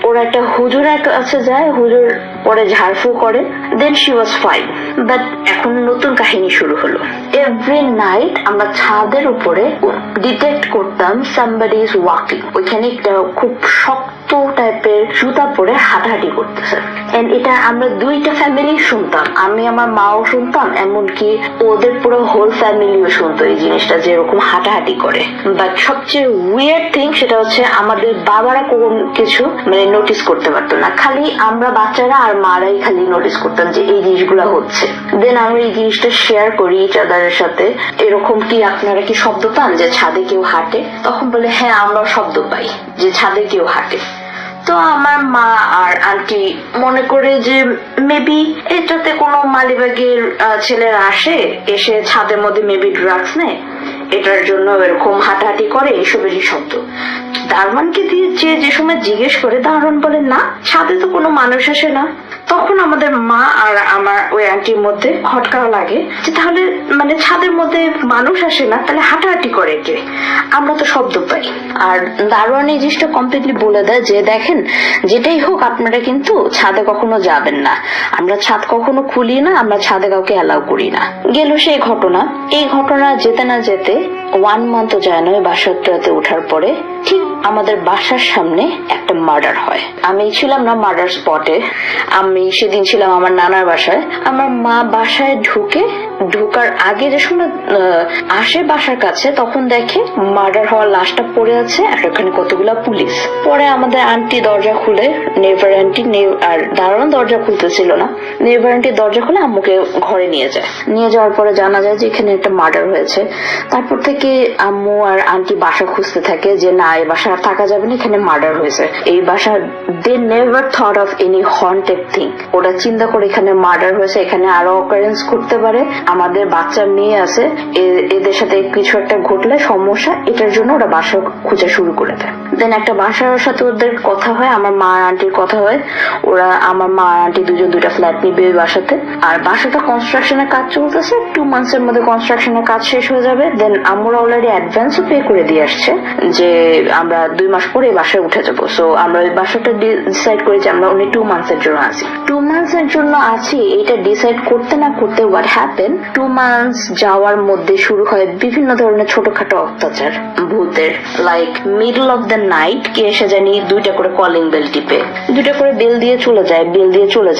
Speaker 5: ওরা একটা হুজুরের কাছে যায়, হুজুর পরে ঝাড়ফু করে। Then she was fine. But এখন নতুন কাহিনী শুরু হলো। এভরি নাইট আমরা ছাদের উপরে ডিটেক্ট করতাম সামবডি ইজ ওয়াকিং। ওইখানে একটা খুব শক্ত টাইপের জুতা পরে হাঁটাহাঁটি করতেছে। এন্ড এটা আমরা দুইটা ফ্যামিলি শুনতাম, আমি আমার মাও শুনতাম, এমনকি ওদের পুরো হোল ফ্যামিলিও শুনতো এই জিনিসটা যে এরকম হাঁটাহাঁটি করে। বাট সবচেয়ে উইয়ার্ড থিং সেটা হচ্ছে আমাদের বাবারা কোন কিছু মানে নোটিস করতে পারতো না, খালি আমরা বাচ্চারা আর মারাই খালি নোটিস করতাম যে এই জিনিসগুলো হচ্ছে। দেন আমরা এই জিনিসটা শেয়ার করি ইচ আদারের সাথে, এরকম কি আপনারা কি শব্দ পান যে ছাদে কেউ হাঁটে? তখন বলে হ্যাঁ আমরাও শব্দ পাই যে ছাদে কেউ হাঁটে। তো আমার মা আর আন্টি মনে করে যে মেবি এটাতে কোনো মালিবাগের ছেলেরা আসে, এসে ছাদের মধ্যে মেবি ড্রাগস নেয়, এটার জন্য এরকম হাঁটাহাঁটি করে, এইসবেরই শব্দ। দারোয়ানকে দিয়ে যে সময় জিজ্ঞেস করে, দারোয়ান বলে না ছাদে তো কোনো মানুষ আসে না। তখন আমাদের মা আর আমার ওই আন্টির মধ্যে খটকাও লাগে যে তাহলে মানে ছাদের মধ্যে মানুষ আসে না, তাহলে হাঁটাহাঁটি করে কে, আমরা তো শব্দ পাই। আর দারোয়ান এই জিনিসটা কমপ্লিটলি বলে দেয় যে দেখেন যেটাই হোক আপনারা কিন্তু ছাদে কখনো যাবেন না, আমরা ছাদ কখনো খুলি না, আমরা ছাদে কাউকে অ্যালাউ করি না। গেল সেই ঘটনা। এই ঘটনা যেতে না যেতে 1 মান্থ যায় না, বাসাতে ওঠার পরে ঠিক আমাদের বাসার সামনে একটা মার্ডার হয়। আমি ছিলাম না মার্ডার স্পটে, আমি সেদিন ছিলাম আমার নানার বাসায়। আমার মা বাসায় ঢোকার আগে যে সময় আসে বাসার কাছে, তখন দেখে মার্ডার হওয়ার লাশটা পড়ে আছে আর ওখানে কতগুলা পুলিশ। পরে আমাদের আন্টি দরজা খুলে, নেভার আন্টি আর দারোয়ান দরজা খুলতেছিল না, নেভার আন্টি দরজা খুলে আম্মুকে ঘরে নিয়ে যায়। নিয়ে যাওয়ার পরে জানা যায় যে এখানে একটা মার্ডার হয়েছে। তারপর থেকে আম্মু আর আন্টি বাসা খুঁজতে থাকে যে না, এই বাসা আর থাকা যাবে না, এখানে মার্ডার হয়েছে। এই বাসা they never thought of any haunted thing. ওরা চিন্তা করে এখানে মার্ডার হয়েছে, এখানে আরো অকারেন্স করতে পারে, আমাদের বাচ্চা মেয়ে আছে, এদের সাথে কিছু একটা ঘটলে সমস্যা, এটার জন্য ওরা বাসা খোঁজা শুরু করে দেয়। দেন একটা বাসার সাথে ওদের কথা হয়, আমার মা আর আন্টির কথা হয়। ওরা আমার মা আর আন্টি দুজন 2টা ফ্ল্যাট নিবে ওই বাসাতে। আর বাসাটা কনস্ট্রাকশনের কাজ চলতেছে, 2 মান্থসের মধ্যে কনস্ট্রাকশনের কাজ শেষ হয়ে যাবে। দেন আমরা অলরেডি অ্যাডভান্সও পে করে দিয়ে আসছে যে আমরা 2 মাস পরে এই বাসায় উঠে যাবো। সো আমরা ওই বাসাটা ডিসাইড করি যে আমরা অনলি 2 মান্থসের জন্য আছি। 2 মান্থসের জন্য আছি, এটা ডিসাইড করতে না করতে হোয়াট হ্যাপেন, 2 মান্থস যাওয়ার মধ্যে শুরু হয় বিভিন্ন ধরনের ছোটখাটো অত্যাচার ভূতের। Like middle of the night কে এসে জানি 2টা করে কলিং বেল টিপে, 2টা করে বেল দিয়ে চলে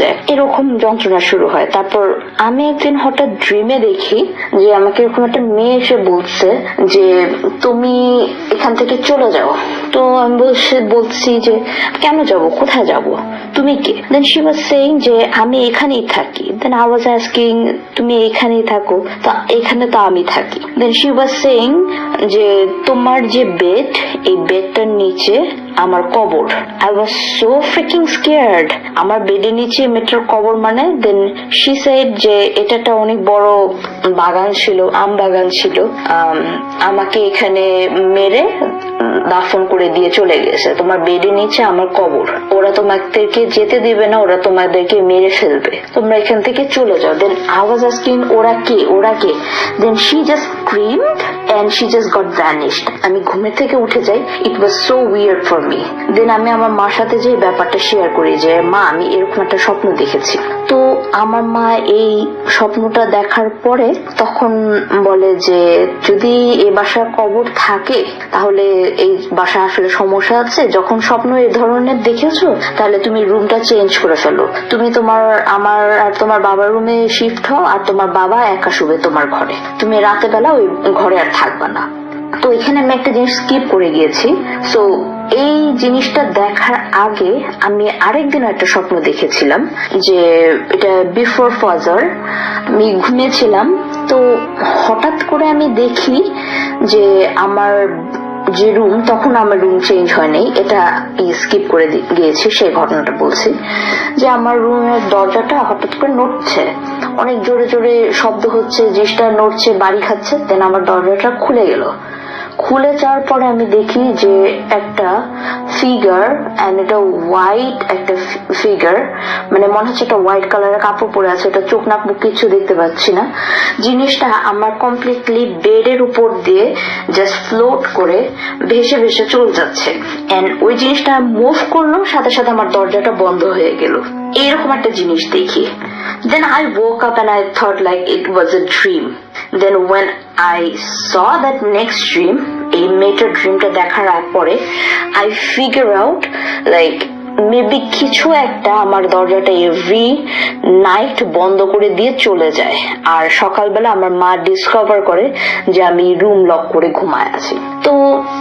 Speaker 5: যায়, এরকম যন্ত্রণা শুরু হয়। তারপর আমি একদিন হঠাৎ ড্রিমে দেখি যে আমাকে এরকম একটা মেয়ে এসে বলছে যে তুমি এখান থেকে চলে যাও। তো আমি বলছি যে কেন যাব, কোথায় যাব, তুমি কে? দেন শি ওয়াজ সেইং যে আমি এখানেই থাকি। দেন আই ওয়াজ আস্কিং তুমি এখানেই থাকো, তা এখানে তো আমি থাকি। দেন শি ওয়াজ সেইং যে তোমার যে বেড, এই বেডটার নিচে আমার কবর। I was so freaking scared, আমার বেডের নিচে মেয়েটার কবর মানে। দেন শি সেড যে এটা একটা অনেক বড় বাগান ছিল, আম বাগান ছিল, আমাকে এখানে মেরে দাফন করে দিয়ে চলে গেছে, তোমার বেডের নিচে আমার কবর, ওরা তোমাদেরকে যেতে দিবে না, ওরা তোমাদেরকে মেরে ফেলবে, তোমরা এখান থেকে চলে যাও। দেন আই ওয়াজ আস্কিং ওরা কে? Then she just screamed and she just got vanished. আমি ঘুমের থেকে উঠে যাই, it was so weird for me. Then আমি আমার মার সাথে যে ব্যাপারটা শেয়ার করি যে মা আমি এরকম একটা স্বপ্ন দেখেছি। তো আমার মা এই স্বপ্নটা দেখার পরে তখন বলে যে যদি এ বাসার কবর থাকে তাহলে এই বাসা আসলে সমস্যা আছে, যখন স্বপ্ন এই ধরনের দেখেছো তাহলে তুমি রুমটা চেঞ্জ করে ফেলো, তুমি আমার আর তোমার বাবার রুমে শিফট হও, আর তোমার বাবা একা শুবে তোমার ঘরে, তুমি রাতে বেলা ওই ঘরে আর থাকবা না। তো এখানে আমি একটা জিনিস স্কিপ করে গিয়েছি। সো এই জিনিসটা দেখার আগে আমি আরেকদিন একটা স্বপ্ন দেখেছিলাম যে এটা বিফোর ফজর, আমি ঘুমিয়েছিলাম। তো হঠাৎ করে আমি দেখি যে আমার যে রুম, তখন আমার রুম চেঞ্জ হয়নি, এটা স্কিপ করে গিয়েছি, সেই ঘটনাটা বলছি যে আমার রুমের দরজাটা হঠাৎ করে নড়ছে, অনেক জোরে জোরে শব্দ হচ্ছে, জিনিসটা নড়ছে, বাড়ি খাচ্ছে। দেন আমার দরজাটা খুলে গেল। খুলে যাওয়ার পরে আমি দেখি যে একটা ফিগার, এন্ড এটা হোয়াইট একটা ফিগার, মানে মনে হচ্ছে একটা হোয়াইট কালারের কাপড় পরে আছে, এটা চোখ নাক মুখ কিছু দেখতে পাচ্ছি না। জিনিসটা আমার কমপ্লিটলি বেডের উপর দিয়ে জাস্ট ফ্লোট করে ভেসে ভেসে চলে যাচ্ছে, এন্ড ওই জিনিসটা মুভ করলো, সাথে সাথে আমার দরজাটা বন্ধ হয়ে গেল। এইরকম একটা জিনিস দেখি। Then I woke up and I thought like it was a dream. Then when I saw that next dream, এই মেয়েটার ড্রিমটা দেখার পরে I figure out like maybe কিছু একটা আমার দরজাটা এভরি নাইট বন্ধ করে দিয়ে চলে যায়, আর সকালবেলা আমার মা ডিসকভার করে যে আমি রুম লক করে ঘুমায় আছি। তো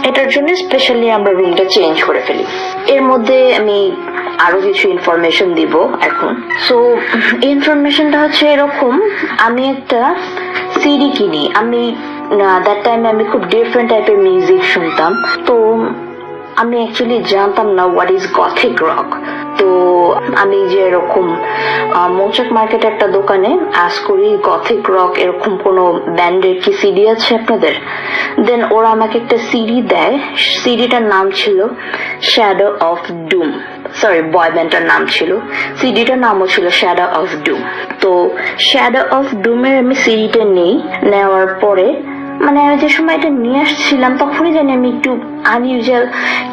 Speaker 5: এটার জন্য স্পেশালি আমরা রুমটা চেঞ্জ করে ফেলি। এর মধ্যে আমি আরো কিছু ইনফরমেশন দিব এখন। সো ইনফরমেশনটা হচ্ছে এরকম, আমি একটা সিডি কিনি। আমি দ্যাট টাইমে আমি খুব ডিফারেন্ট টাইপের মিউজিক শুনতাম, তো আমি অ্যাকচুয়ালি জানতাম না হোয়াট ইজ গথিক রক। তো আমি যে এরকম মৌচাক মার্কেটে একটা দোকানে আজ করি গথিক রক এরকম কোন ব্যান্ডের কি সিডি আছে আপনাদের? দেন ওরা আমাকে একটা সিডি দেয়, সিডিটার নাম ছিল শ্যাডো অফ ডুম। সরি বয় ব্যান্ডটার নাম ছিল, সিডিটার নামও ছিল শ্যাডো অফ ডুম। তো শ্যাডো অফ ডুমের আমি সিডিটা নেওয়ার পরে মানে আমি যে সময় এটা নিয়ে আসছিলাম তখনই জানি আমি একটু আনইউজুয়াল,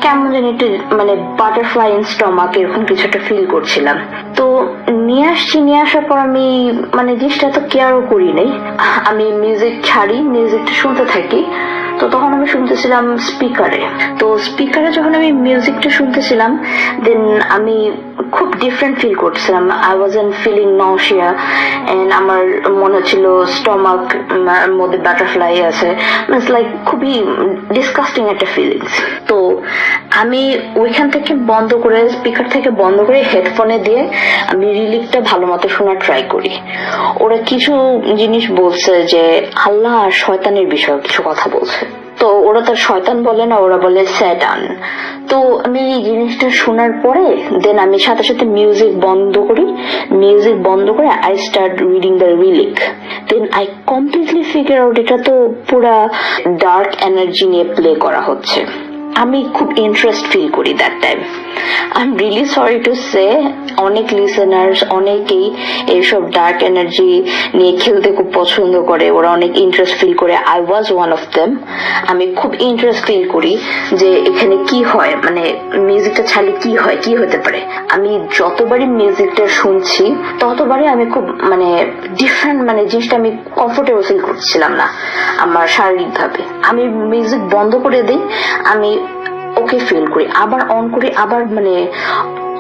Speaker 5: কেমন জানি একটু মানে বাটারফ্লাই ইন স্টমাক এরকম কিছু একটা ফিল করছিলাম। তো নিয়ে আসার পর আমি মানে জিনিসটা তো কেয়ারও করি নাই, আমি মিউজিক ছাড়ি, মিউজিকটা শুনতে থাকি। তো তখন আমি শুনতেছিলাম স্পিকারে। তো স্পিকারে যখন আমি মিউজিকটা শুনতেছিলাম দেন আমি খুব ডিফারেন্ট ফিল করছিলাম। I wasn't feeling nausea and আমার মনে হচ্ছিল স্টমাক মধ্যে বাটারফ্লাই আছে, ইটস লাইক খুবই ডিসকাস্টিং একটা ফিলিংস। তো আমি ওইখান থেকে বন্ধ করে, স্পিকার থেকে বন্ধ করে হেডফোনে দিয়ে আমি রিলিকটা ভালো মতো শোনার ট্রাই করি। ওরা কিছু জিনিস বলছে যে আল্লাহ আর শয়তানের বিষয়ে কিছু কথা বলছে। তো ওরা তার শয়তান বলে না, ওরা বলে স্যাটান। তো আমি এই জিনিসটা শোনার পরে দেন আমি সাথে সাথে মিউজিক বন্ধ করে I start reading the relic. Then I completely figure out এটা তো পুরা ডার্ক এনার্জি নিয়ে প্লে করা হচ্ছে। আমি খুব ইন্টারেস্ট ফিল করি that time. I am really sorry to say, অনেক লিসেনার্স অনেকেই এইসব ডার্ক এনার্জি নিয়ে খেলতে খুব পছন্দ করে, ওরা অনেক ইন্টারেস্ট ফিল করে। I was one of them. আমি খুব ইন্টারেস্ট ফিল করি যে এখানে কি হয়, মানে মিউজিকটা ছাড়লে কি হয়, কি হতে পারে। আমি যতবারই মিউজিকটা শুনছি ততবারই আমি খুব মানে ডিফারেন্ট, মানে জিনিসটা আমি কমফোর্টেবল ফিল করছিলাম না আমার শারীরিকভাবে। আমি মিউজিক বন্ধ করে দিই, আমি ওকে ফিল করি, আবার অন করি, আবার মানে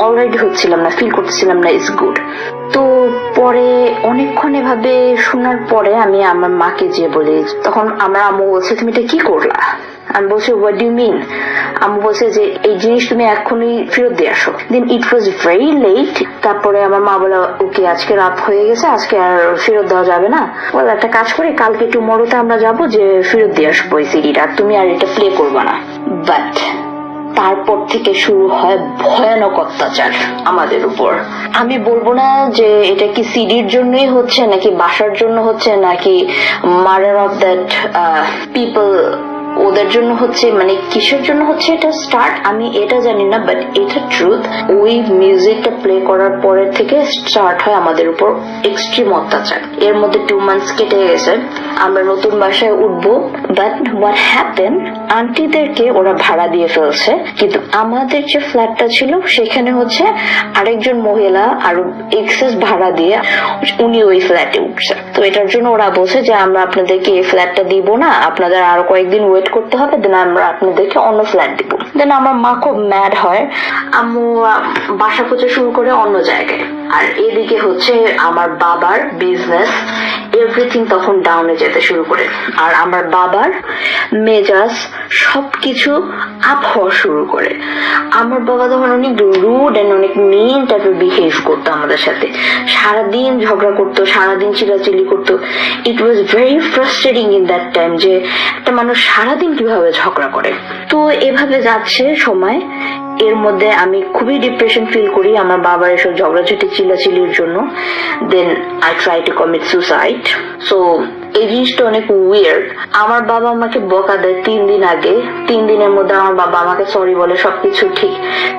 Speaker 5: অলরেডি হচ্ছিলাম না, ফিল করতেছিলাম না ইটস গুড। তো পরে অনেকক্ষণ এভাবে শোনার পরে আমি আমার মাকে যে বলি, তখন আমার আম্মু বলছে তুমি এটা কি করলা? আমি বলছি হোয়াট ডু ইউ মিন? আম্মু বলছে যে এই জিনিস তুমি এখনই ফেরত দিয়ে আসো। দেন ইট ওয়াজ ভেরি লেট। তারপরে আমার মা বলে ওকে আজকে রাত হয়ে গেছে, আজকে আর ফেরত দেওয়া যাবে না, বলে একটা কাজ করে কালকে টুমরোতে আমরা যাবো, যে ফেরত দিয়ে আসবো এই সিডিটা, তুমি আর এটা প্লে করবা না। বাট তারপর থেকে শুরু হয় ভয়ানক অত্যাচার আমাদের উপর। আমি বলবো না যে এটা কি সিডির জন্যই হচ্ছে নাকি বাসার জন্য হচ্ছে নাকি মার্ডার অফ দ্যাট পিপল ওদের জন্য হচ্ছে, মানে কিসের জন্য হচ্ছে এটা স্টার্ট আমি এটা জানি না, বাট এটা ট্রুথ। ওই মিউজিকটা প্লে করার পরে থেকে স্টার্ট হয় আমাদের উপর এক্সট্রিম অত্যাচার। এর মধ্যে 2 মান্থস কেটে গেছে, আমরা নতুন বাসায় উঠবো। বাট হোয়াট হ্যাপেন, আন্টিদেরকে ওরা ভাড়া দিয়ে ফেলছে, কিন্তু আমাদের যে ফ্ল্যাটটা ছিল সেখানে হচ্ছে আরেকজন মহিলা আরো এক্সেস ভাড়া দিয়ে উনি ওই ফ্ল্যাটে উঠছে। তো এটার জন্য ওরা বলছে যে আমরা আপনাদেরকে এই ফ্ল্যাটটা দিব না, আপনাদের আরো কয়েকদিন ওয়েট করতে হবে, দেন আমরা আপনাদেরকে অন্য ফ্ল্যাট দিব। দেন আমার মা খুব ম্যাড হয়, আম্মু বাসা খুঁজে শুরু করে অন্য জায়গায়। আর এদিকে হচ্ছে আমার বাবার বিজনেস এভরিথিং তখন ডাউনে যেতে শুরু করে, আর আমার বাবার মেজাজ সবকিছু আপ হওয়া শুরু করে। আমার বাবা তখন অনেক রুড এন্ড অনেক মিন টাইপের বিহেভ করতো আমাদের সাথে, সারাদিন ঝগড়া করতো, সারাদিন চিল্লাচিল্লি করতো। It was very frustrating in that time যে একটা মানুষ সারাদিন কিভাবে ঝগড়া করে। তো এভাবে যাচ্ছে সময়, এর মধ্যে আমি খুবই ডিপ্রেশন ফিল করি আমার বাবার এসব ঝগড়াঝাটি চিল্লাচিল্লির জন্য। Then I try to commit suicide. So এই জিনিসটা অনেক উইয়ার্ড। আমার বাবা আমাকে বকা দেয় 3 দিন আগে, 3 দিনের মধ্যে আমার বাবা আমাকে সরি বলে, সবকিছু ঠিক।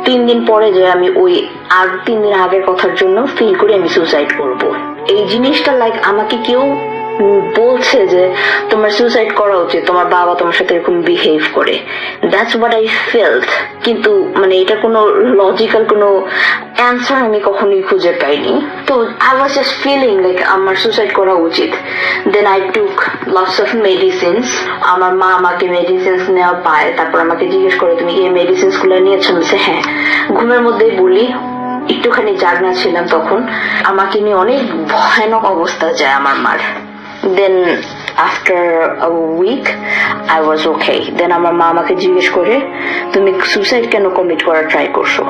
Speaker 5: 3 দিন পরে যে আমি ওই আর 3 দিন আগের কথার জন্য ফিল করে আমি সুসাইড করব। এই জিনিসটা লাইক আমাকে কেউ বলছে যে তোমার সুসাইড করা উচিত, তোমার বাবা তোমার সাথে এরকম বিহেভ করে। That's what I felt. কিন্তু মানে এটা কোনো লজিক্যাল কোনো অ্যান্সার আমি কখনোই খুঁজে পাইনি। তো I was just feeling like আমার সুসাইড করা উচিত। Then I took lots of medicines. আমার মা আমাকে মেডিসিনস নেওয়া পায়, তারপর আমাকে জিজ্ঞেস করে তুমি কি এই মেডিসিনস গুলো নিয়েছো? বলছে হ্যাঁ। ঘুমের মধ্যেই বলি, একটুখানি জাগনা ছিলাম তখন। আমাকে নিয়ে অনেক ভয়ানক অবস্থা যায় আমার মার। Then after a week I was okay. Then আমার মা আমাকে জিজ্ঞেস করে তুমি সুসাইড কেন কমিট করার ট্রাই করছো?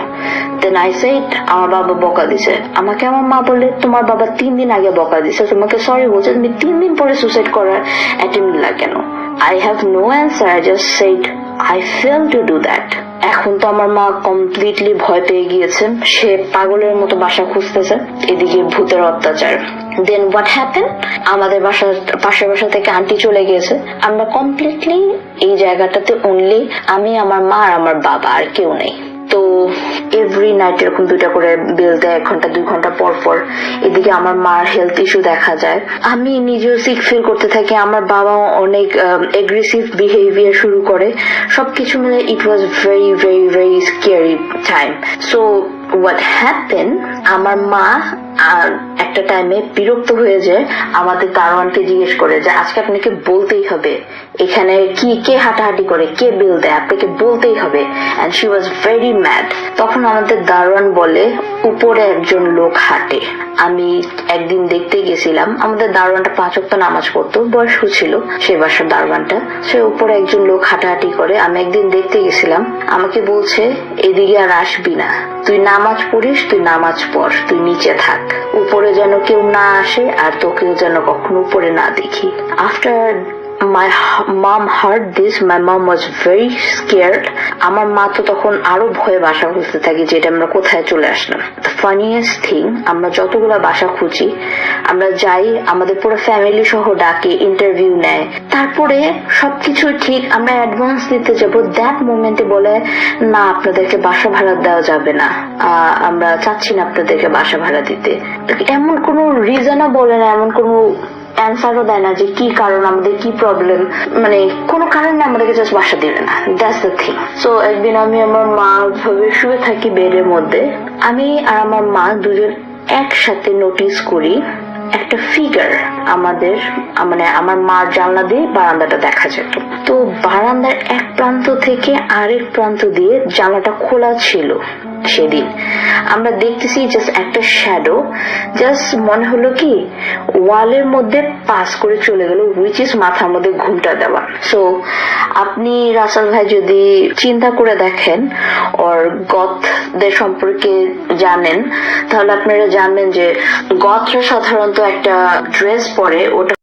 Speaker 5: Then I said আমার বাবা বকা দিছে আমাকে। আমার মা বলে তোমার বাবা 3 দিন আগে বকা দিছে, তোমাকে সরি বলছে, তুমি 3 দিন পরে সুসাইড করার অ্যাটেম্প নিলা কেন? I have no answer. I just said I failed to do that. এখন তো আমার মা কমপ্লিটলি ভয় পেয়ে গিয়েছে, সে পাগলের মতো বাসা খুঁজতেছে, এদিকে ভূতের অত্যাচার। দেন হোয়াট হ্যাপেন, আমাদের পাশের বাসা থেকে আন্টি চলে গিয়েছে, আমরা কমপ্লিটলি এই জায়গাটাতে অনলি আমি, আমার মা আর আমার বাবা, আর কেউ নেই। তো এভরি নাইট এরকম 2টা করে বিল দেয়, 1 ঘন্টা 2 ঘন্টা পর পর। এদিকে আমার মার হেলথ ইস্যু দেখা যায়, আমি নিজেও সিক ফিল করতে থাকি, আমার বাবা অনেক এগ্রেসিভ বিহেভিয়ার শুরু করে। সবকিছু মিলে it was very very very scary time. So what happen, আমার মা একটা টাইমে বিরক্ত হয়ে যায়, আমাদের দারোয়ানকে জিজ্ঞেস করে যে আজকে আপনাকে বলতেই হবে এখানে কে হাঁটাহাঁটি করে, কে বিল দেয়, আপনাকে বলতেই হবে। And she was very mad. তখন আমাদের দারোয়ান বলে উপরে একজন লোক হাঁটে। আমি একদিন দেখতে গেছিলাম, আমাদের দারোয়ানটা 5 ওয়াক্ত নামাজ পড়তো, বয়স্ক ছিল সে বাসার দারোয়ানটা। সে উপরে একজন লোক হাঁটাহাঁটি করে, আমি একদিন দেখতে গেছিলাম। আমাকে বলছে এদিকে আর আসবি না, তুই নামাজ পড়িস, তুই নামাজ পড়, তুই নিচে থাক, উপরে যেন কেউ না আসে আর তোকেও যেন কখনো উপরে না দেখি। After my mom heard this, my mom was very scared. আমার মা তো তখন আরো ভয়ে বাসা খুঁজতে থাকি যে এটা আমরা কোথায় চলে আসলাম। The funniest thing, আমরা যতগুলা বাসা খুঁজি, আমরা যাই, আমাদের পুরো ফ্যামিলি সহ ডাকে, ইন্টারভিউ নেয়, তারপরে সবকিছু ঠিক, আমরা অ্যাডভান্স দিতে যাবো, দ্যাট মোমেন্টে বলে না আপনাদেরকে বাসা ভাড়া দেওয়া যাবে না, আমরা চাচ্ছি না আপনাদেরকে বাসা ভাড়া দিতে। এমন কোনো রিজনও বলে না, এমন কোনো অ্যান্সারও দেয় না যে কি কারণ, আমাদের কি প্রবলেম, মানে কোনো কারণ না, আমাদেরকে জাস্ট বাসা দিবে না। That's the thing. সো একদিন আমি আমার মা ভাবে শুয়ে থাকি বেডের মধ্যে, আমি আর আমার মা দুজন একসাথে নোটিস করি একটা ফিগার আমাদের, মানে আমার মার জানলা দিয়ে বারান্দাটা দেখা যেত। তো বারান্দার এক প্রান্ত থেকে আরেক প্রান্ত দিয়ে জানলাটা খোলা ছিল। সেদিন আমরা দেখতেছি জাস্ট একটা শ্যাডো, জাস্ট মনে হলো কি ওয়ালের মধ্যে পাস করে চলে গেল, হুইচ ইজ মাথার মধ্যে ঘুমটা দেওয়া। সো আপনি রাসেল ভাই যদি চিন্তা করে দেখেন ওর গথদের সম্পর্কে জানেন, তাহলে আপনারা জানবেন যে গথরা সাধারণত একটা ড্রেস পরে, ওটা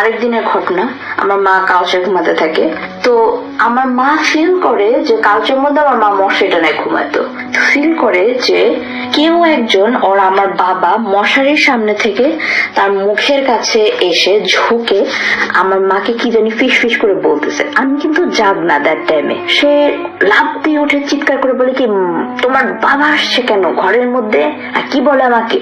Speaker 5: আরেকদিনের ঘটনা। আমার মা কাউচে ঘুমাতে থাকে, তো আমার মা ফিল করে যে কাউচের মধ্যে আমার মা মশারিটা নেয় ঘুমাতো, ফিল করে যে কেউ একজন ওর আমার বাবা মশারির সামনে থেকে তার মুখের কাছে এসে ঝুঁকে আমার মাকে কি জানি ফিস ফিস করে বলতেছে। আমি কিন্তু জাগ না দ্যাট টাইমে। সে লাফ দিয়ে উঠে চিৎকার করে বলে কি তোমার বাবা আসছে কেন ঘরের মধ্যে, আর কি বলে আমাকে।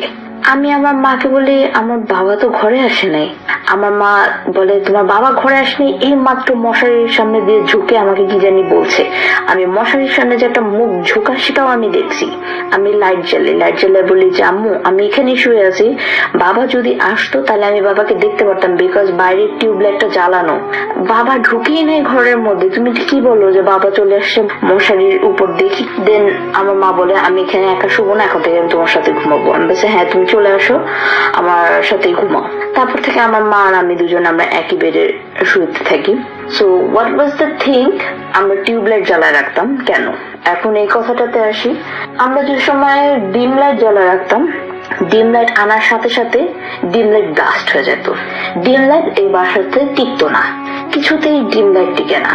Speaker 5: আমি আমার মাকে বলি আমার বাবা তো ঘরে আসে নাই। আমার মা বলে তোমার বাবা ঘরে আসেনি, এই মাত্র মশারির সামনে দিয়ে ঝুঁকে আমাকে কি জানি বলছে। আমি মশারির সামনে যে একটা মুখ ঝুঁকা সেটাও আমি দেখছি। আমি লাইট জ্বালে বলি যে আম্মু আমি এখানে শুয়ে আছি, বাবা যদি আসতো তাহলে আমি বাবাকে দেখতে পারতাম, বিকজ বাইরের টিউবলাইটটা জ্বালানো, বাবা ঢুকিয়ে নেই ঘরের মধ্যে, তুমি কি বলো যে বাবা চলে আসছে মশারির উপর দেখি। দেন আমার মা বলে আমি এখানে একা শুবো না, এখন থেকে আমি তোমার সাথে ঘুমাবো। আমি বলছি হ্যাঁ তুমি চলে আসো আমার সাথেই ঘুমাও। তারপর থেকে আমার মা আর আমি দুজন আমরা একই বেডে শুতে থাকি। So what was the thing, আমরা টিউবলাইট জ্বালায় রাখতাম কেন? এখন এই কথাটাতে আসি। আমরা যে সময় ডিম লাইট জ্বালায় রাখতাম, ডিম লাইট আনার সাথে সাথে ডিম লাইট ব্লাস্ট হয়ে যেত। ডিম লাইট এই বাসাতে টিকতো না, কিছুতেই ডিম লাইট টিকে না।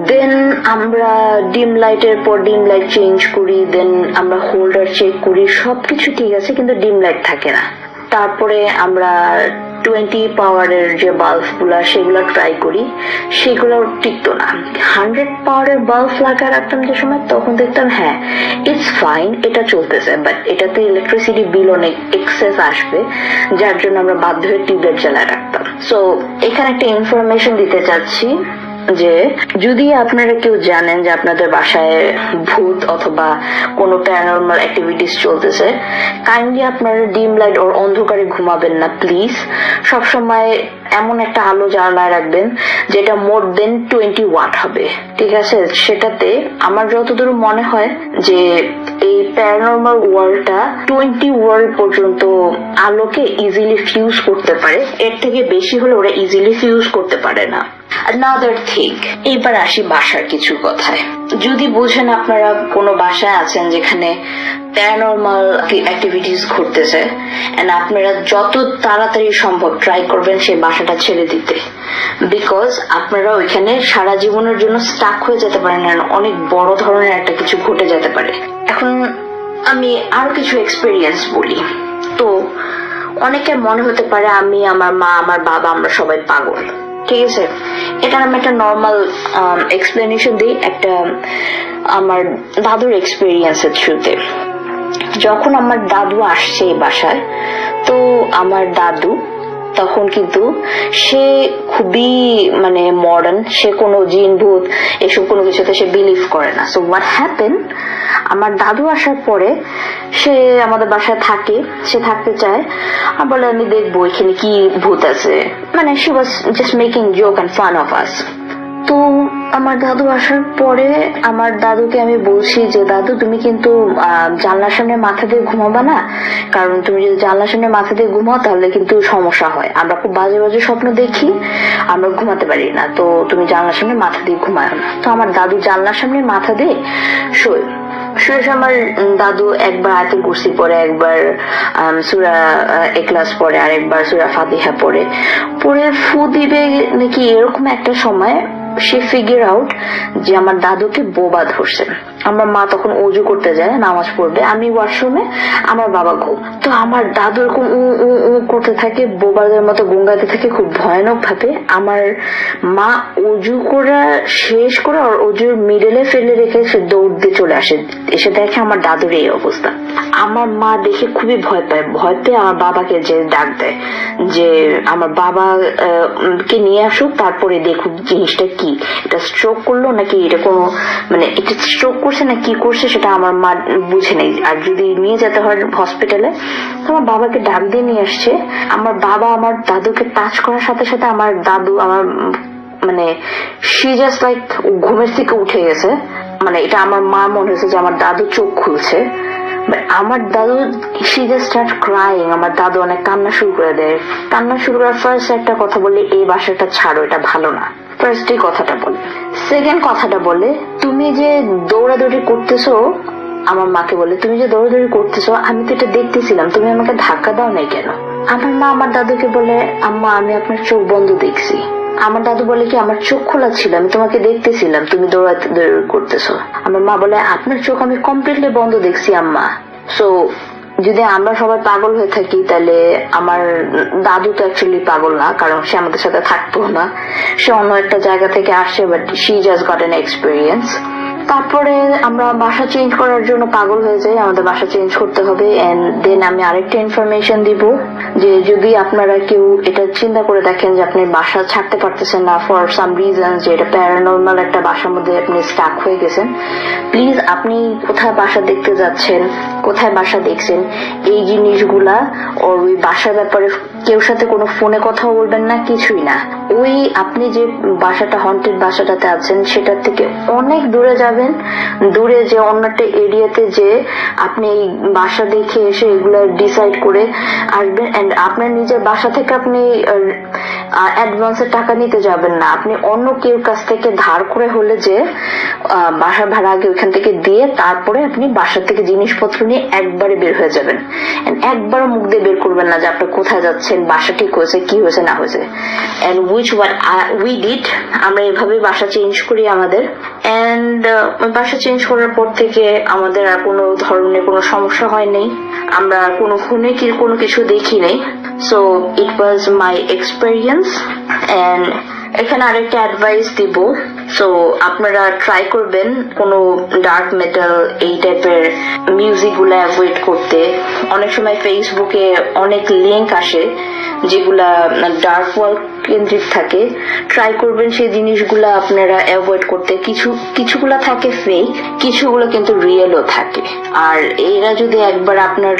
Speaker 5: দেন আমরা ডিম লাইটের পর ডিম লাইট চেঞ্জ করি, দেন আমরা হোল্ডার চেক করি, সবকিছু ঠিক আছে, কিন্তু ডিম লাইট থাকে না। তারপরে আমরা 20 পাওয়ারের যে বাল্ব গুলা সেগুলো ট্রাই করি, সেগুলো টিকতো না। 100 পাওয়ারের বাল্ব লাগা রাখতাম যে সময়, তখন দেখতাম হ্যাঁ ইটস ফাইন, এটা চলতেছে, বাট এটাতে ইলেকট্রিসিটি বিল অনেক এক্সেস আসবে, যার জন্য আমরা বাধ্য হয়ে টিউবলাইট জ্বালায় রাখতাম। সো এখানে একটা ইনফরমেশন দিতে চাচ্ছি যে যদি আপনারা কেউ জানেন যে আপনাদের বাসায় ভূত অথবা কোনো প্যারানরমাল অ্যাক্টিভিটিস চলতেছে, কাইন্ডলি আপনারা ডিম লাইট ওর অন্ধকারে ঘুমাবেন না প্লিজ। সবসময় এমন একটা আলো জ্বালায় রাখবেন যেটা মোর দেন 20 ওয়াট হবে, ঠিক আছে? সেটাতে আমার যতদূর মনে হয় যে এই প্যারানরমাল ওয়ার্ল্ডটা 20 ওয়াট পর্যন্ত আলোকে ইজিলি ফিউজ করতে পারে, এর থেকে বেশি হলে ওরা ইজিলি ফিউজ করতে পারে না। Another thing, এবার আসি বাসার কিছু কথায়। যদি বুঝেন আপনারা কোনো বাসায় আছেন যেখানে প্যারানরমাল অ্যাক্টিভিটিস ঘটতেছে, এন্ড আপনারা যত তাড়াতাড়ি সম্ভব ট্রাই করবেন সেই বাসাটা ছেড়ে দিতে, বিকজ আপনারা ওইখানে সারা জীবনের জন্য স্টাক হয়ে যেতে পারেন, অনেক বড় ধরনের একটা কিছু ঘটে যেতে পারে। এখন আমি আরো কিছু এক্সপেরিয়েন্স বলি। তো অনেকের মনে হতে পারে আমি, আমার মা, আমার বাবা, আমরা সবাই পাগল, ঠিক আছে? এটা আমি একটা নর্মাল এক্সপ্লেনেশন দিই একটা আমার দাদুর এক্সপেরিয়েন্সের থ্রুতে। যখন আমার দাদু আসছে এই বাসায়, তো আমার দাদু তখন কিন্তু সে খুবই মানে মডার্ন, সে কোনো জিন ভূত এসব কোনো কিছুতে সে বিলিভ করে না। সো হোয়াট হ্যাপেন, আমার দাদু আসার পরে সে আমাদের বাসায় থাকে, সে থাকতে চায়, বলে আমি দেখবো এখানে কি ভূত আছে, মানে she was just making joke and fun of us. তো আমার দাদু আসার পরে আমার দাদুকে আমি বলছি যে দাদু তুমি কিন্তু জানলার সামনে মাথা দিয়ে ঘুমাবা না, কারণ তুমি যদি জানলার সামনে মাথা দিয়ে ঘুমাও তাহলে কিন্তু সমস্যা হয়, আমরা খুব বাজে বাজে স্বপ্ন দেখি, আমরা ঘুমাতে পারি না, তো তুমি জানলার সামনে মাথা দিয়ে ঘুমায় না। তো আমার দাদু জানলার সামনে মাথা দিয়ে শোয়। শুয়ে আমার দাদু একবার আয়াতুল কুরসি পড়ে, একবার সূরা ইখলাস পড়ে, আর একবার সূরা ফাতিহা পড়ে ফু দিবে নাকি, এরকম একটা সময় সে ফিগার আউট যে আমার দাদুকে বোবা ধরছে। আমার মা তখন ওযু করতে যায়, নামাজ পড়বে, আমি ওয়াশরুমে, আমার বাবা ঘুম। তো আমার দাদু এরকম উ করতে থাকে, বোবাদের মতো গুঙ্গাতে থাকে খুব ভয়ানক ভাবে। আমার মা ওযু করা শেষ করে আর ওযুর মিডলে ফেলে রেখে সে দৌড় দিয়ে চলে আসে, এসে দেখে আমার দাদুর এই অবস্থা। আমার মা দেখে খুবই ভয় পায়, ভয় পেয়ে আমার বাবাকে যে ডাক দেয় যে আমার বাবা কে নিয়ে আসুক, তারপরে দেখুক জিনিসটা কি, এটা স্ট্রোক করলো নাকি এটা কোনো মানে এটা স্ট্রোক করছে না কি করছে সেটা আমার মা বুঝে নেই। আর যদি নিয়ে যেতে হয় হসপিটালে, তো আমার বাবাকে ডাক দিয়ে নিয়ে আসছে। আমার বাবা আমার দাদুকে টাচ করার সাথে সাথে আমার দাদু আমার মানে শি জাস্ট লাইক ঘুমের থেকে উঠে গেছে, মানে এটা আমার মা মনে হয়েছে যে আমার দাদু চোখ খুলছে। আমার দাদু she just start crying, আমার দাদু অনেক কান্না শুরু করে দেয়। কান্না শুরু করার ফার্স্ট একটা কথা বলে এই বাসাটা ছাড়ো, এটা ভালো না। ফার্স্ট এই কথাটা বলে। সেকেন্ড কথাটা বলে তুমি যে দৌড়াদৌড়ি করতেছো, আমার মাকে বলে তুমি যে দৌড়াদৌড়ি করতেছো আমি তো এটা দেখতেছিলাম, তুমি আমাকে ধাক্কা দাও নাই কেন? আমার মা আমার দাদুকে বলে আম্মা আমি আপনার চোখ বন্ধ দেখছি। আমার দাদু বলে কি আমার চোখ খোলা ছিল, আমি তোমাকে দেখতেছিলাম তুমি দৌড়াদৌড়ি করতেছো। আমার মা বলে আপনার চোখ আমি কমপ্লিটলি বন্ধ দেখছি আম্মা। সো যদি আমরা সবাই পাগল হয়ে থাকি তাহলে আমার দাদু তো অ্যাকচুয়ালি পাগল না, কারণ সে আমাদের সাথে থাকতো না, সে অন্য একটা জায়গা থেকে আসছে, but she just got an experience. তারপরে আমরা বাসা চেঞ্জ করার জন্য পাগল হয়ে যাই, আমাদের বাসা চেঞ্জ করতে হবে। এন্ড দেন আমি আরেকটা ইনফরমেশন দিব যে যদি আপনারা কেউ এটা চিন্তা করে দেখেন যে আপনি বাসা ছাড়তে পারতেছেন না ফর সাম রিজন, যে এটা প্যারানরমাল একটা বাসার মধ্যে আপনি স্টাক হয়ে গেছেন, প্লিজ আপনি কোথায় বাসা দেখতে যাচ্ছেন, কোথায় বাসা দেখছেন, এই জিনিসগুলা ওর ওই বাসার ব্যাপারে কেউ সাথে কোনো ফোনে কথাও বলবেন না, কিছুই না। ওই আপনি যে বাসাটা হন্টেড বাসাটাতে আছেন সেটার থেকে অনেক দূরে যাবেন, যাবেন, দূরে যে অন্য একটা এরিয়াতে যে আপনি এই বাসা দেখে এসে এগুলো ডিসাইড করে আসবেন। এন্ড আপনার নিজের বাসা থেকে আপনি অ্যাডভান্সের টাকা নিতে যাবেন না, আপনি অন্য কেউ কাছ থেকে ধার করে হলে যে বাসা ভাড়া আগে ওইখান থেকে দিয়ে তারপরে আপনি বাসা থেকে জিনিসপত্র নিয়ে একবারে বের হয়ে যাবেন। একবার মুখ দিয়ে বের করবেন না যে আপনি কোথায় যাচ্ছেন, বাসা ঠিক হয়েছে কি হয়েছে না হয়েছে। And which what we did, আমরা এভাবে বাসা চেঞ্জ করি আমাদের। এন্ড বাসা চেঞ্জ করার পর থেকে আমাদের আর কোনো ধরনের কোনো সমস্যা হয় নাই, আমরা কোনো ফোনে কোনো কিছু দেখি নাই। So it was my experience. And এখানে আরেকটা অ্যাডভাইস দিব, সো আপনারা ট্রাই করবেন কোনো ডার্ক মেটাল এই টাইপের মিউজিক গুলো অ্যাভয়েড করতে। অনেক সময় ফেসবুকে অনেক লিঙ্ক আসে যেগুলা ডার্ক ওয়ার্ল্ড কেন্দ্রিক থাকে, ট্রাই করবেন সেই জিনিসগুলা আপনারা অ্যাভয়েড করতে। কিছুগুলা থাকে ফেক, কিছুগুলো কিন্তু রিয়েলও থাকে। আর এরা যদি একবার আপনার